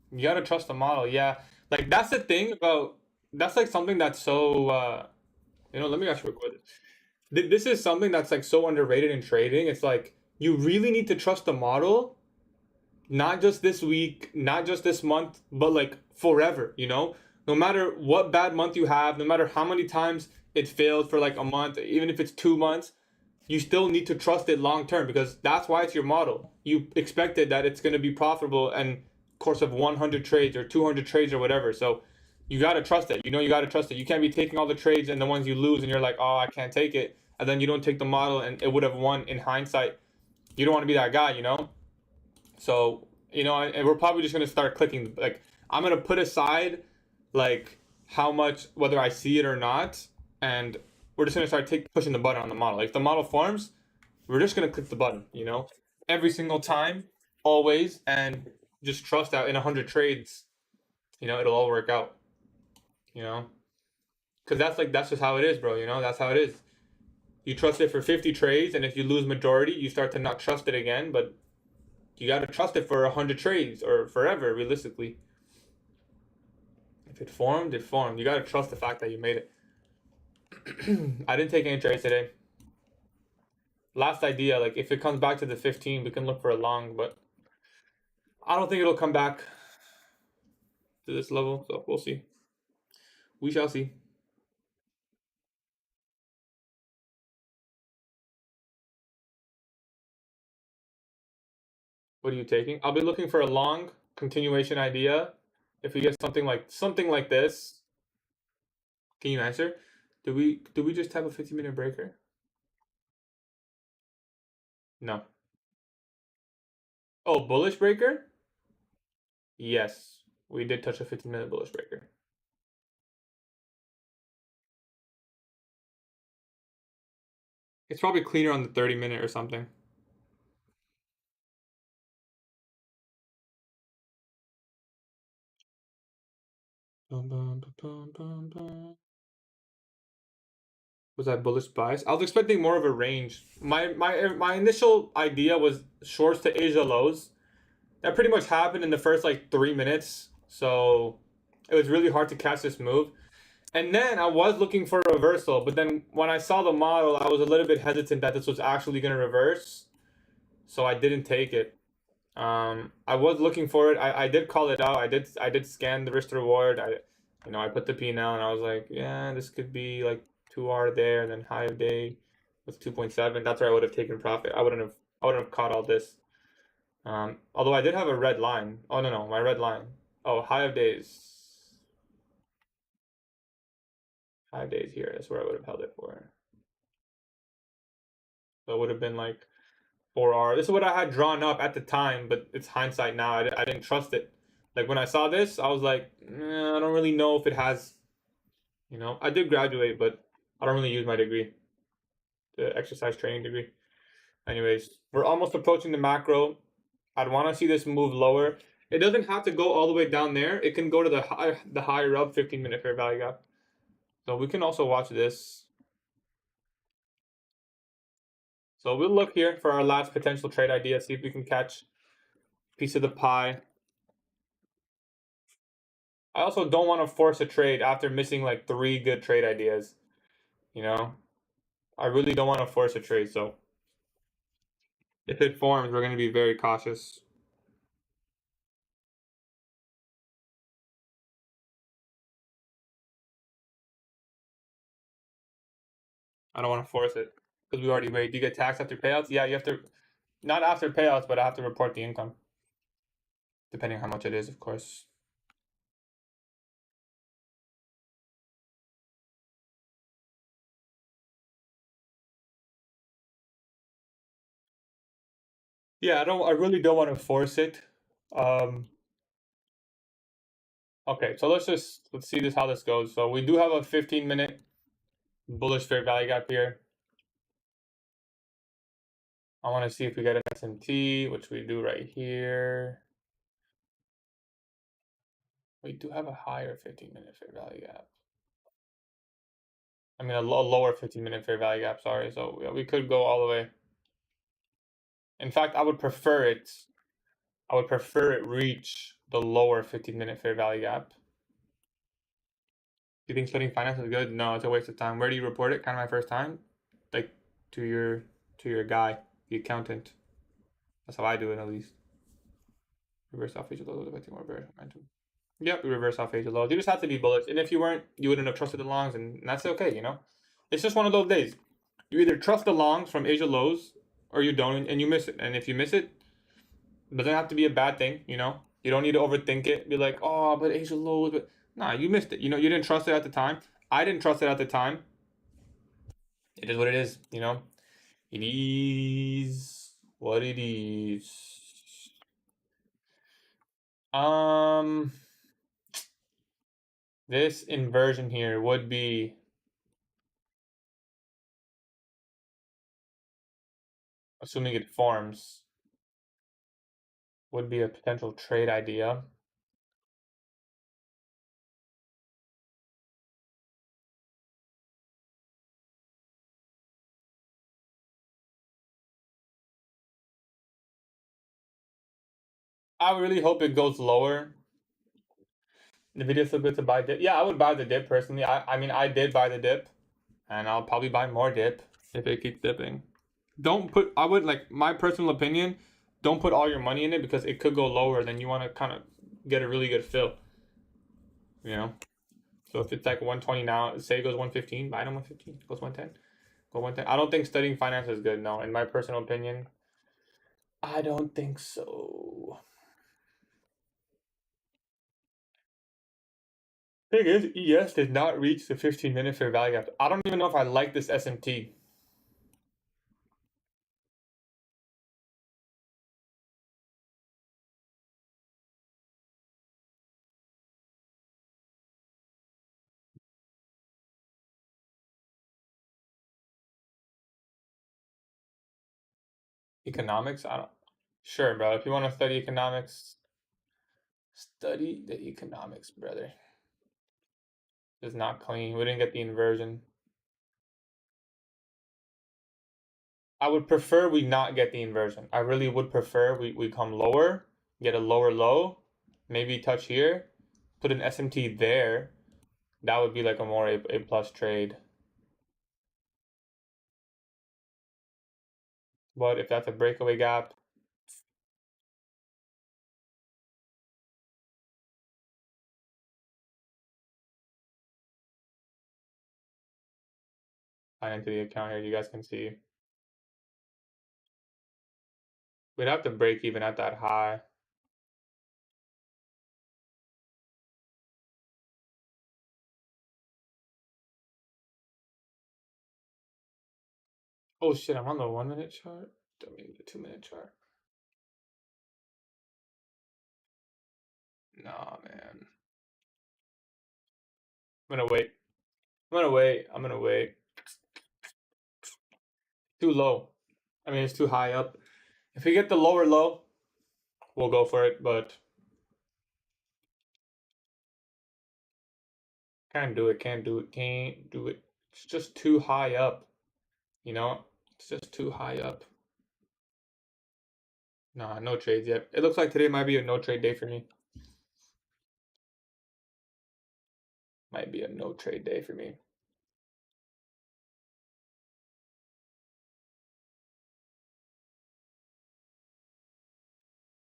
You gotta trust the model, yeah. Like that's the thing about that's like something that's so let me actually record this. This is something that's like so underrated in trading. It's like you really need to trust the model, not just this week, not just this month, but like forever, you know? No matter what bad month you have, no matter how many times it failed for like a month, even if it's 2 months, you still need to trust it long term, because that's why it's your model. You expected that it's going to be profitable in course of 100 trades or 200 trades or whatever. So you got to trust it. You know, you got to trust it. You can't be taking all the trades and the ones you lose and you're like, oh, I can't take it. And then you don't take the model and it would have won in hindsight. You don't want to be that guy, you know? So, and we're probably just going to start clicking. Like, I'm going to put aside, like, how much, whether I see it or not, and we're just gonna start pushing the button on the model. Like if the model forms, we're just gonna click the button, every single time, always, and just trust that in 100 trades, it'll all work out, because that's just how it is, bro. That's how it is. You trust it for 50 trades, and if you lose majority, you start to not trust it again. But you gotta trust it for 100 trades or forever, realistically. If it formed, it formed. You gotta trust the fact that you made it. I didn't take any trades today. Last idea, like if it comes back to the 15, we can look for a long, but I don't think it'll come back to this level, so we'll see. We shall see. What are you taking? I'll be looking for a long continuation idea. If we get something like this, can you answer? Do we just have a 15-minute breaker? No. Oh, bullish breaker? Yes. We did touch a 15-minute bullish breaker. It's probably cleaner on the 30-minute or something. Was that bullish bias? I was expecting more of a range. My initial idea was shorts to Asia lows. That pretty much happened in the first like 3 minutes. So it was really hard to catch this move. And then I was looking for a reversal, but then when I saw the model, I was a little bit hesitant that this was actually going to reverse. So I didn't take it. I was looking for it. I did call it out. I did scan the risk to reward. I put the P&L and I was like, yeah, this could be like 2R there, and then high of day with 2.7. That's where I would have taken profit. I wouldn't have caught all this. Although I did have a red line. Oh no, my red line. Oh, high of days. High of days here. That's where I would have held it for. So it would have been like 4R. This is what I had drawn up at the time, but it's hindsight now. I didn't trust it. Like when I saw this, I was like, I don't really know if it has. I did graduate, but I don't really use my degree, the exercise training degree. Anyways, we're almost approaching the macro. I'd want to see this move lower. It doesn't have to go all the way down there. It can go to the higher up 15-minute fair value gap. So we can also watch this. So we'll look here for our last potential trade idea, see if we can catch a piece of the pie. I also don't want to force a trade after missing like 3 good trade ideas. I really don't want to force a trade, so if it forms, we're going to be very cautious. I don't want to force it because we already wait. Do you get taxed after payouts? Yeah, you have to, not after payouts, but I have to report the income, depending on how much it is, of course. Yeah, I really don't want to force it. Okay, so let's see how this goes. So we do have a 15-minute bullish fair value gap here. I want to see if we get an SMT, which we do right here. We do have a higher 15-minute fair value gap. I mean, a lower 15-minute fair value gap, sorry. So yeah, we could go all the way. In fact, I would prefer it reach the lower 15-minute fair value gap. Do you think splitting finance is good? No, it's a waste of time. Where do you report it? Kind of my first time. Like to your guy, the accountant. That's how I do it, at least. Reverse off Asia lows, affecting more bearish momentum. Yep, reverse off Asia lows. You just have to be bullish. And if you weren't, you wouldn't have trusted the longs, and that's okay, It's just one of those days. You either trust the longs from Asia lows, or you don't, and you miss it. And if you miss it, it doesn't have to be a bad thing, You don't need to overthink it. Be like, oh, but Asia lows, but nah, you missed it. You didn't trust it at the time. I didn't trust it at the time. It is what it is, It is what it is. This inversion here would be, assuming it forms, would be a potential trade idea. I really hope it goes lower. The video's so good to buy dip. Yeah, I would buy the dip personally. I mean, I did buy the dip, and I'll probably buy more dip if it keeps dipping. Don't put, I would, like, my personal opinion, don't put all your money in it because it could go lower. Then you want to kind of get a really good fill, you know? So if it's like 120 now, say it goes 115, buy it on 115. It goes 110, go 110. I don't think studying finance is good, no. In my personal opinion, I don't think so. Thing is, ES did not reach the 15-minute fair value gap. I don't even know if I like this SMT. Economics? I don't. Sure, bro. If you want to study economics, study the economics, brother. It's not clean. We didn't get the inversion. I would prefer we not get the inversion. I really would prefer we come lower, get a lower low, maybe touch here, put an SMT there. That would be like a more A plus trade. But if that's a breakaway gap, sign into the account here, you guys can see. We'd have to break even at that high. Oh shit, I'm on the 1 minute chart. Don't mean the 2 minute chart. Nah, man. I'm gonna wait. I'm gonna wait. Too low. I mean, it's too high up. If we get the lower low, we'll go for it, but can't do it, can't do it, can't do it. It's just too high up. You know? It's just too high up. Nah, no trades yet. It looks like today might be a no trade day for me. Might be a no trade day for me.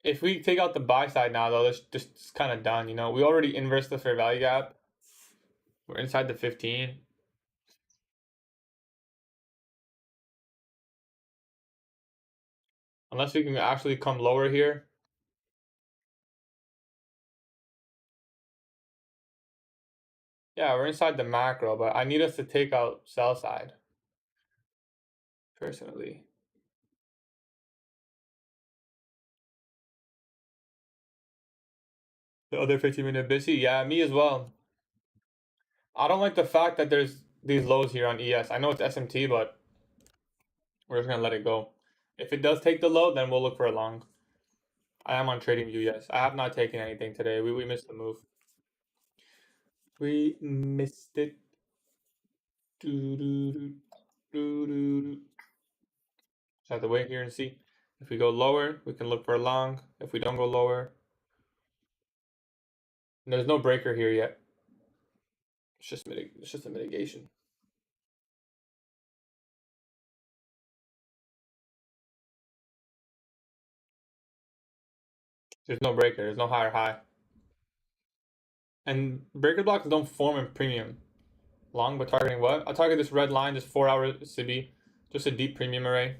If we take out the buy side now, though, this just kind of done. You know, we already inversed the fair value gap. We're inside the 15. Unless we can actually come lower here. Yeah, we're inside the macro, but I need us to take out sell side. Personally. The other 15-minute busy? Yeah, me as well. I don't like the fact that there's these lows here on ES. I know it's SMT, but we're just gonna let it go. If it does take the low, then we'll look for a long. I am on TradingView, yes. I have not taken anything today. We missed the move. We missed it. Just have to wait here and see. If we go lower, we can look for a long. If we don't go lower, there's no breaker here yet. It's just a mitigation. There's no breaker. There's no higher high. And breaker blocks don't form in premium. Long, but targeting what? I'll target this red line, this 4-hour CB. Just a deep premium array.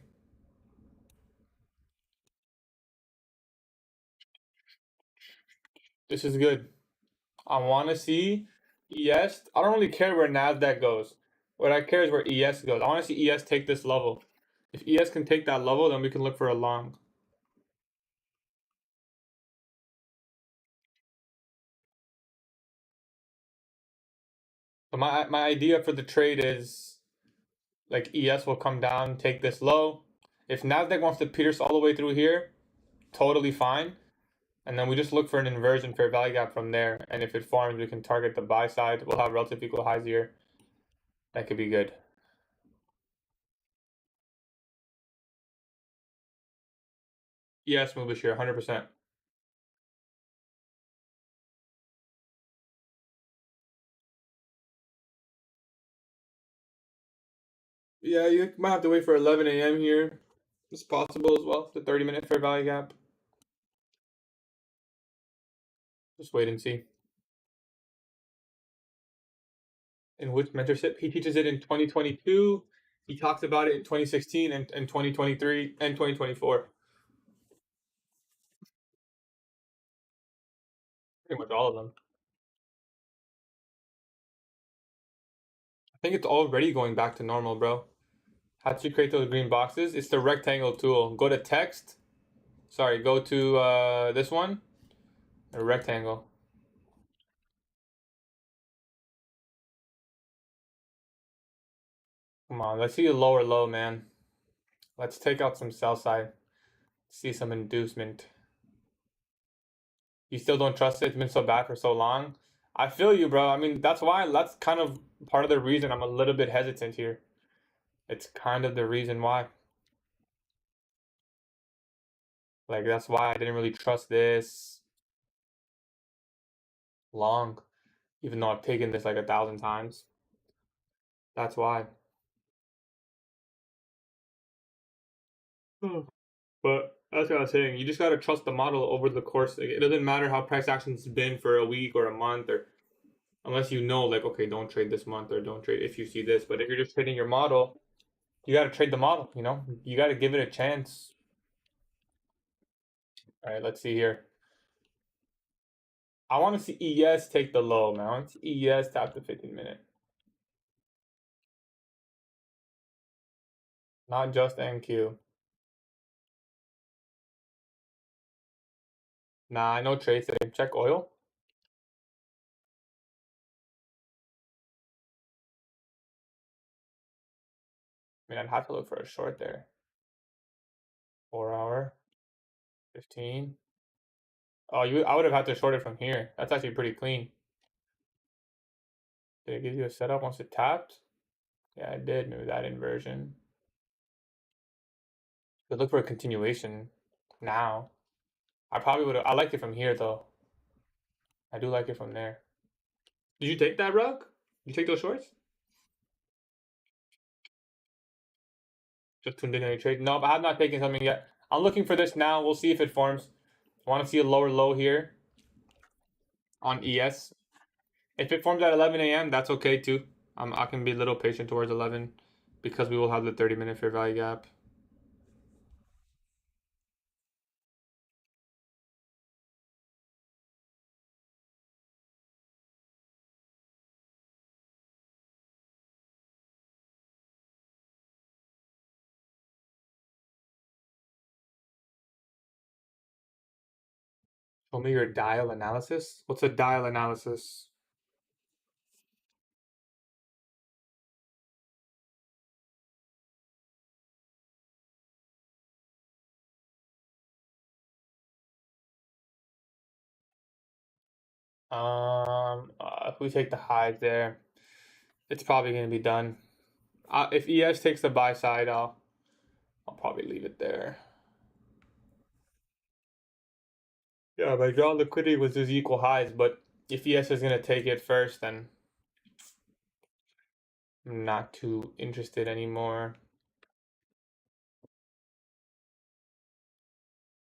This is good. I want to see ES. I don't really care where NASDAQ goes. What I care is where ES goes. I want to see ES take this level. If ES can take that level, then we can look for a long. So my idea for the trade is like ES will come down, take this low. If Nasdaq wants to pierce all the way through here, totally fine. And then we just look for an inversion fair value gap from there. And if it forms, we can target the buy side. We'll have relative equal highs here. That could be good. ES move this year, 100%. Yeah, you might have to wait for 11 a.m. here. It's possible as well. The 30-minute fair value gap. Just wait and see. In which mentorship? He teaches it in 2022. He talks about it in 2016 and 2023 and 2024. Pretty much all of them. I think it's already going back to normal, bro. How to create those green boxes? It's the rectangle tool. Go to text. Sorry, go to this one. A rectangle. Come on, let's see a lower low, man. Let's take out some sell side. See some inducement. You still don't trust it? It's been so bad for so long. I feel you, bro. I mean, that's kind of part of the reason I'm a little bit hesitant here. It's kind of the reason why. Like, that's why I didn't really trust this long, even though I've taken this like 1,000 times. That's why. But that's what I was saying. You just gotta trust the model over the course. Like, it doesn't matter how price action's been for a week or a month, or unless you know, like, okay, don't trade this month or don't trade if you see this. But if you're just trading your model, you gotta trade the model. You know, you gotta give it a chance. All right, let's see here. I want to see ES take the low, man. I want to see ES tap the 15-minute, not just NQ. Nah, I know trades today. Check oil. I mean, I'd have to look for a short there. 4 hour, 15. Oh, I would have had to short it from here. That's actually pretty clean. Did it give you a setup once it tapped? Yeah, it did. Maybe that inversion. But look for a continuation now. I probably would have. I liked it from here though. I do like it from there. Did you take that rug? Did you take those shorts? Just tuned in any trade? No, but I have not taken something yet. I'm looking for this now. We'll see if it forms. I want to see a lower low here on ES. If it forms at 11 a.m., that's okay too. I can be a little patient towards 11 because we will have the 30-minute fair value gap. Show me your dial analysis. What's a dial analysis? If we take the highs there, it's probably gonna be done. If ES takes the buy side, I'll probably leave it there. Yeah, my draw liquidity was just equal highs, but if ES is gonna take it first, then I'm not too interested anymore.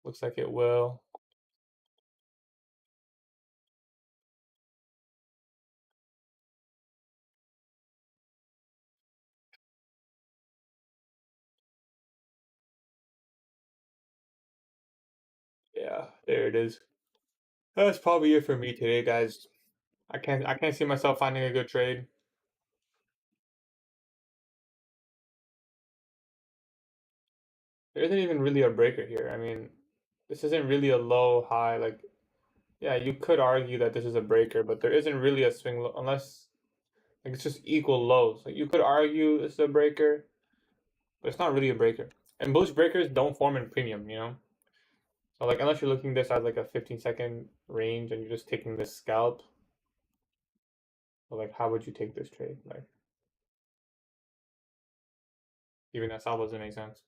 Looks like it will. Yeah, there it is. That's probably it for me today, guys. I can't see myself finding a good trade. There isn't even really a breaker here. I mean, this isn't really a low high. Like, yeah, you could argue that this is a breaker, but there isn't really a swing low unless Like it's just equal lows. Like you could argue it's a breaker, but it's not really a breaker. And most breakers don't form in premium, you know? So like unless you're looking at this as like a 15-second range and you're just taking this scalp, so like how would you take this trade? Like even that scalp doesn't make sense.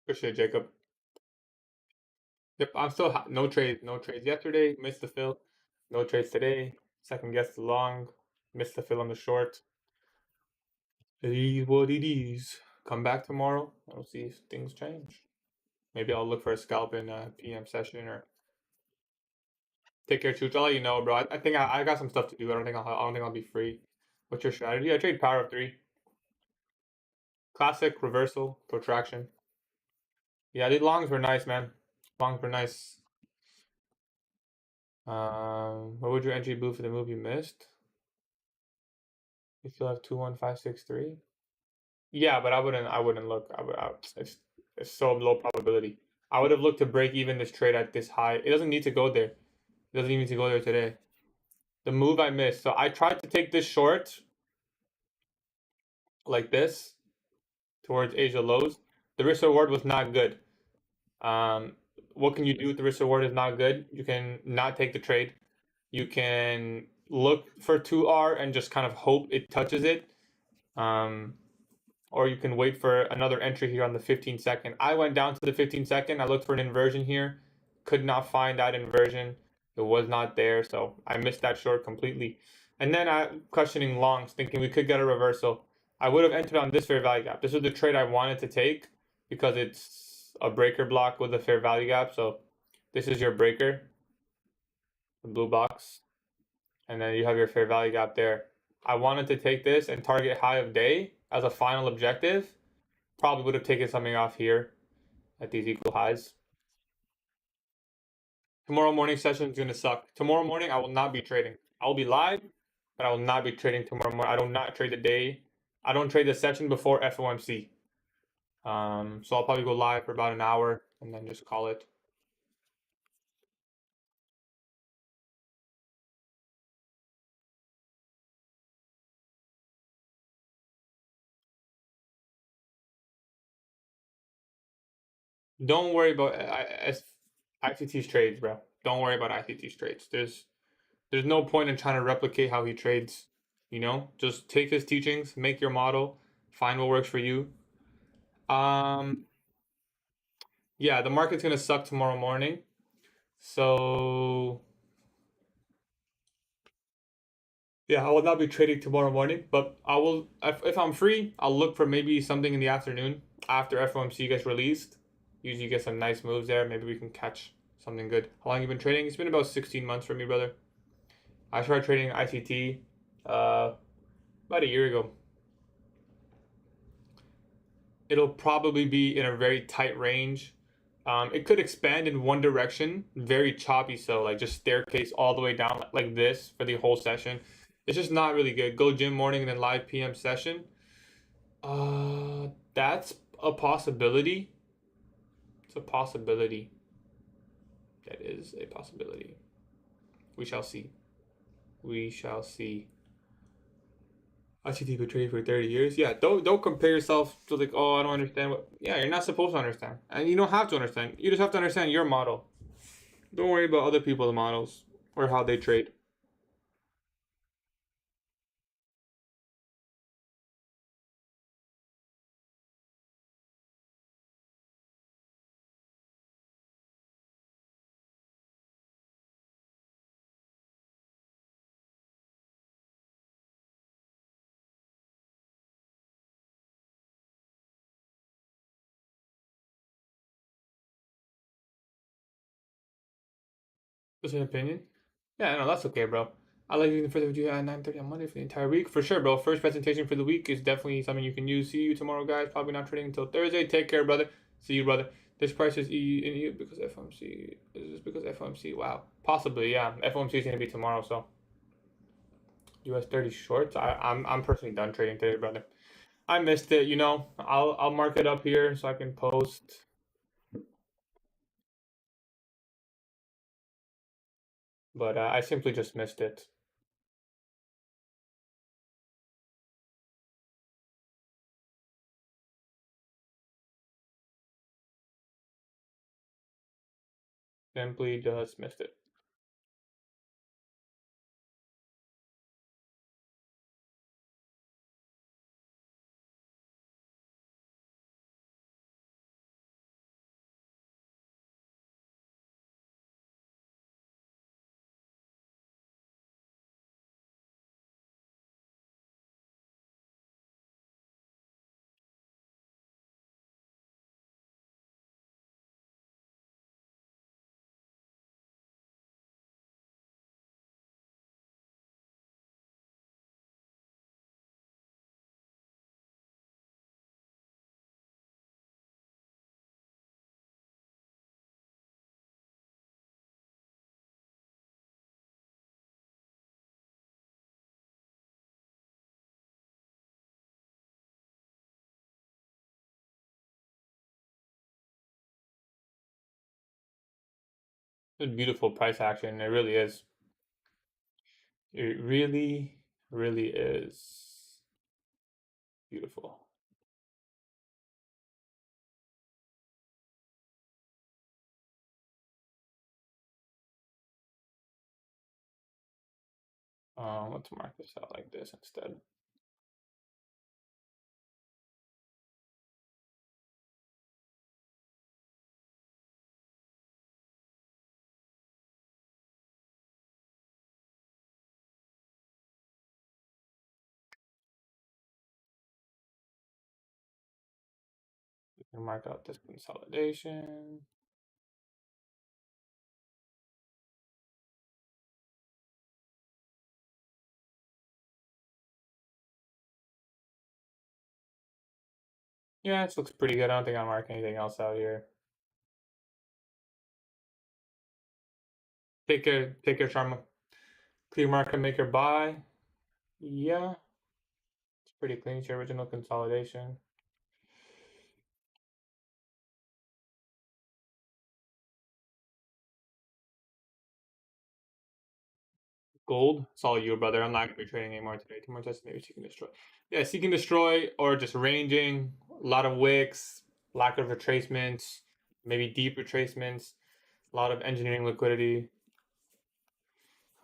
Appreciate it, Jacob. Yep, I'm still no trades. No trades yesterday. Missed the fill. No trades today. Second guess the long. Missed the fill on the short. It is what it is. Come back tomorrow. I'll see if things change. Maybe I'll look for a scalp in a PM session or take care, Chooch. I'll let you know, bro. I think I got some stuff to do. I don't think I'll be free. What's your strategy? I trade power of 3. Classic reversal protraction. Yeah, these longs were nice, man. Longs were nice. What would your entry be for the move you missed? You still have 21563. Yeah, but I wouldn't look. It's so low probability. I would have looked to break even this trade at this high. It doesn't need to go there. It doesn't even need to go there today. The move I missed. So I tried to take this short like this towards Asia lows. The risk reward was not good. What can you do if the risk reward is not good? You can not take the trade. You can look for 2R and just kind of hope it touches it. Or you can wait for another entry here on the 15-second. I went down to the 15-second. I looked for an inversion here. Could not find that inversion. It was not there, so I missed that short completely. And then I'm questioning longs, thinking we could get a reversal. I would have entered on this fair value gap. This was the trade I wanted to take because it's a breaker block with a fair value gap. So this is your breaker, the blue box. And then you have your fair value gap there. I wanted to take this and target high of day as a final objective. Probably would have taken something off here at these equal highs. Tomorrow morning session is going to suck. Tomorrow morning, I will not be trading. I'll be live, but I will not be trading tomorrow morning. I do not trade the day. I don't trade the session before FOMC. So I'll probably go live for about an hour and then just call it. Don't worry about ICT's trades, bro. Don't worry about ICT's trades. There's no point in trying to replicate how he trades. You know, just take his teachings, make your model, find what works for you. Yeah, the market's gonna suck tomorrow morning. So yeah, I will not be trading tomorrow morning, but I will if I'm free, I'll look for maybe something in the afternoon after FOMC gets released. Usually you get some nice moves there. Maybe we can catch something good. How long you been trading? It's been about 16 months for me, brother. I started trading ICT about a year ago. It'll probably be in a very tight range. It could expand in one direction, very choppy, so like just staircase all the way down like this for the whole session. It's just not really good. Go gym morning and then live PM session. That's a possibility. It's a possibility. That is a possibility. We shall see. We shall see. ICT been trading for 30 years. Yeah, don't compare yourself to like, oh, I don't understand what. Yeah, you're not supposed to understand, and you don't have to understand. You just have to understand your model. Don't worry about other people's models or how they trade. Just an opinion. Yeah, no, that's okay, bro. I like using the first video at 9:30 on Monday for the entire week. For sure, bro. First presentation for the week is definitely something you can use. See you tomorrow, guys. Probably not trading until Thursday. Take care, brother. See you, brother. This price is EU because FOMC. Is this because FOMC? Wow. Possibly, yeah. FOMC is going to be tomorrow, so. US 30 shorts. I'm personally done trading today, brother. I missed it, you know. I'll mark it up here so I can post. but I simply just missed it. Simply just missed it. It's a beautiful price action. It really is. It really, really is beautiful. Let's mark this out like this instead. We can mark out this consolidation. Yeah, this looks pretty good. I don't think I'll mark anything else out here. Take your charm. Clear market maker buy. Yeah, it's pretty clean. It's your original consolidation. Gold. It's all you, brother. I'm not gonna be trading anymore today. Too much just maybe seek and destroy. Yeah, seek and destroy or just ranging. A lot of wicks, lack of retracements, maybe deep retracements, a lot of engineering liquidity.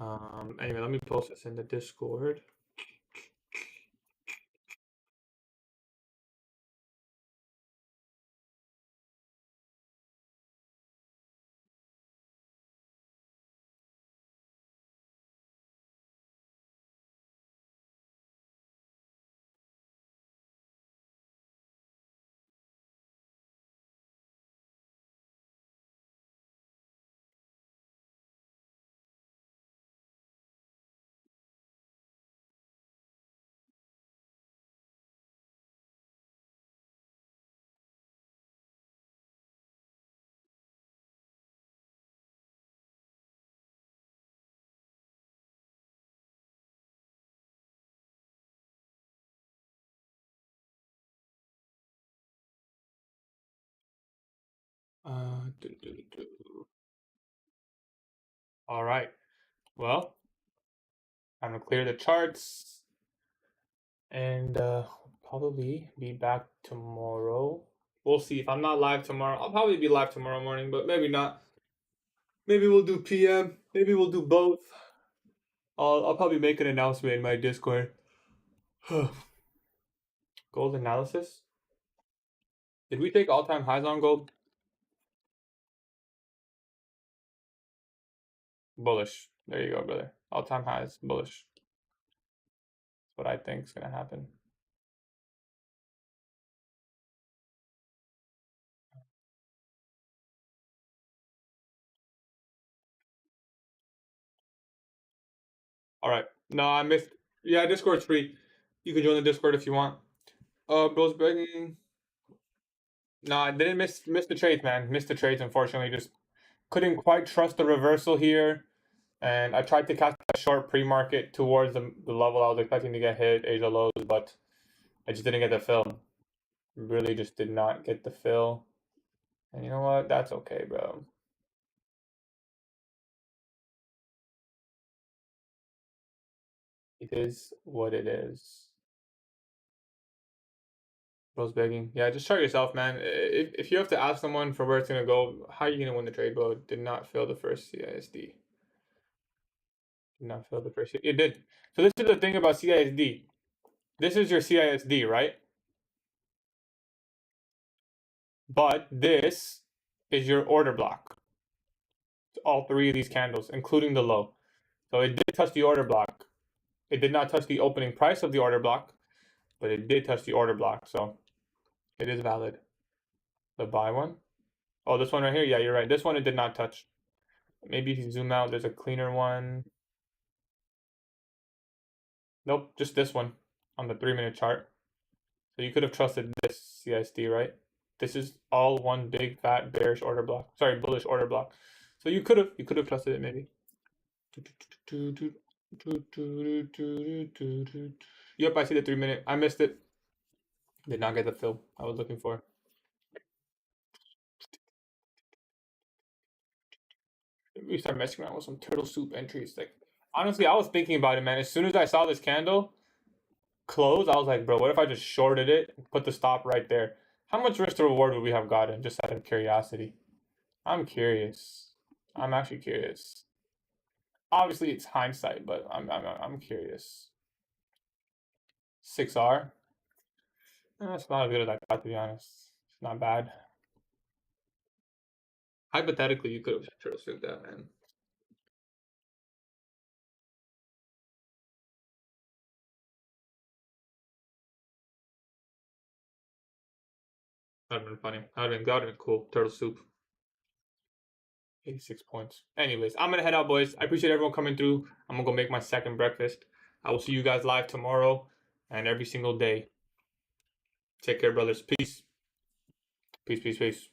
Anyway, let me post this in the Discord. All right. Well, I'm gonna clear the charts and probably be back tomorrow. We'll see. If I'm not live tomorrow, I'll probably be live tomorrow morning, but maybe not. Maybe we'll do PM. Maybe we'll do both. I'll probably make an announcement in my Discord. Gold analysis. Did we take all-time highs on gold? Bullish. There you go, brother. All-time highs, bullish. That's what I think is gonna happen. All right. No, I missed. Yeah, Discord's free. You can join the Discord if you want. Bro's begging. No, I didn't miss the trades, man. Missed the trades, unfortunately. Just couldn't quite trust the reversal here. And I tried to catch a short pre-market towards the level I was expecting to get hit, Asia lows, but I just didn't get the fill. Really just did not get the fill. And you know what? That's okay, bro. is what it is. Bro's begging. Yeah, just chart yourself, man. If you have to ask someone for where it's gonna go, how are you gonna win the trade, bro? Did not fail the first CISD. Did not fail the first. It did. So this is the thing about CISD. This is your CISD, right? But this is your order block. All three of these candles, including the low. So it did touch the order block. It did not touch the opening price of the order block, but it did touch the order block. So it is valid. The buy one. Oh, this one right here. Yeah, you're right. This one it did not touch. Maybe if you zoom out, there's a cleaner one. Nope, just this one on the 3-minute chart. So you could have trusted this CISD, right? This is all one big fat bearish order block. Sorry, bullish order block. So you could have trusted it maybe. Yep, I see the 3-minute. I missed it. Did not get the fill I was looking for. We start messing around with some turtle soup entries. Like, honestly, I was thinking about it, man. As soon as I saw this candle close, I was like, bro, what if I just shorted it and put the stop right there? How much risk to reward would we have gotten just out of curiosity? I'm curious. I'm actually curious. Obviously, it's hindsight, but I'm curious. 6R. That's not as good as I thought, to be honest. It's not bad. Hypothetically, you could have turtle soup that, man. That would have been funny. That would have been cool. Turtle soup. 86 points. Anyways, I'm gonna head out, boys. I appreciate everyone coming through. I'm gonna go make my second breakfast. I will see you guys live tomorrow and every single day. Take care, brothers. Peace. Peace, peace, peace.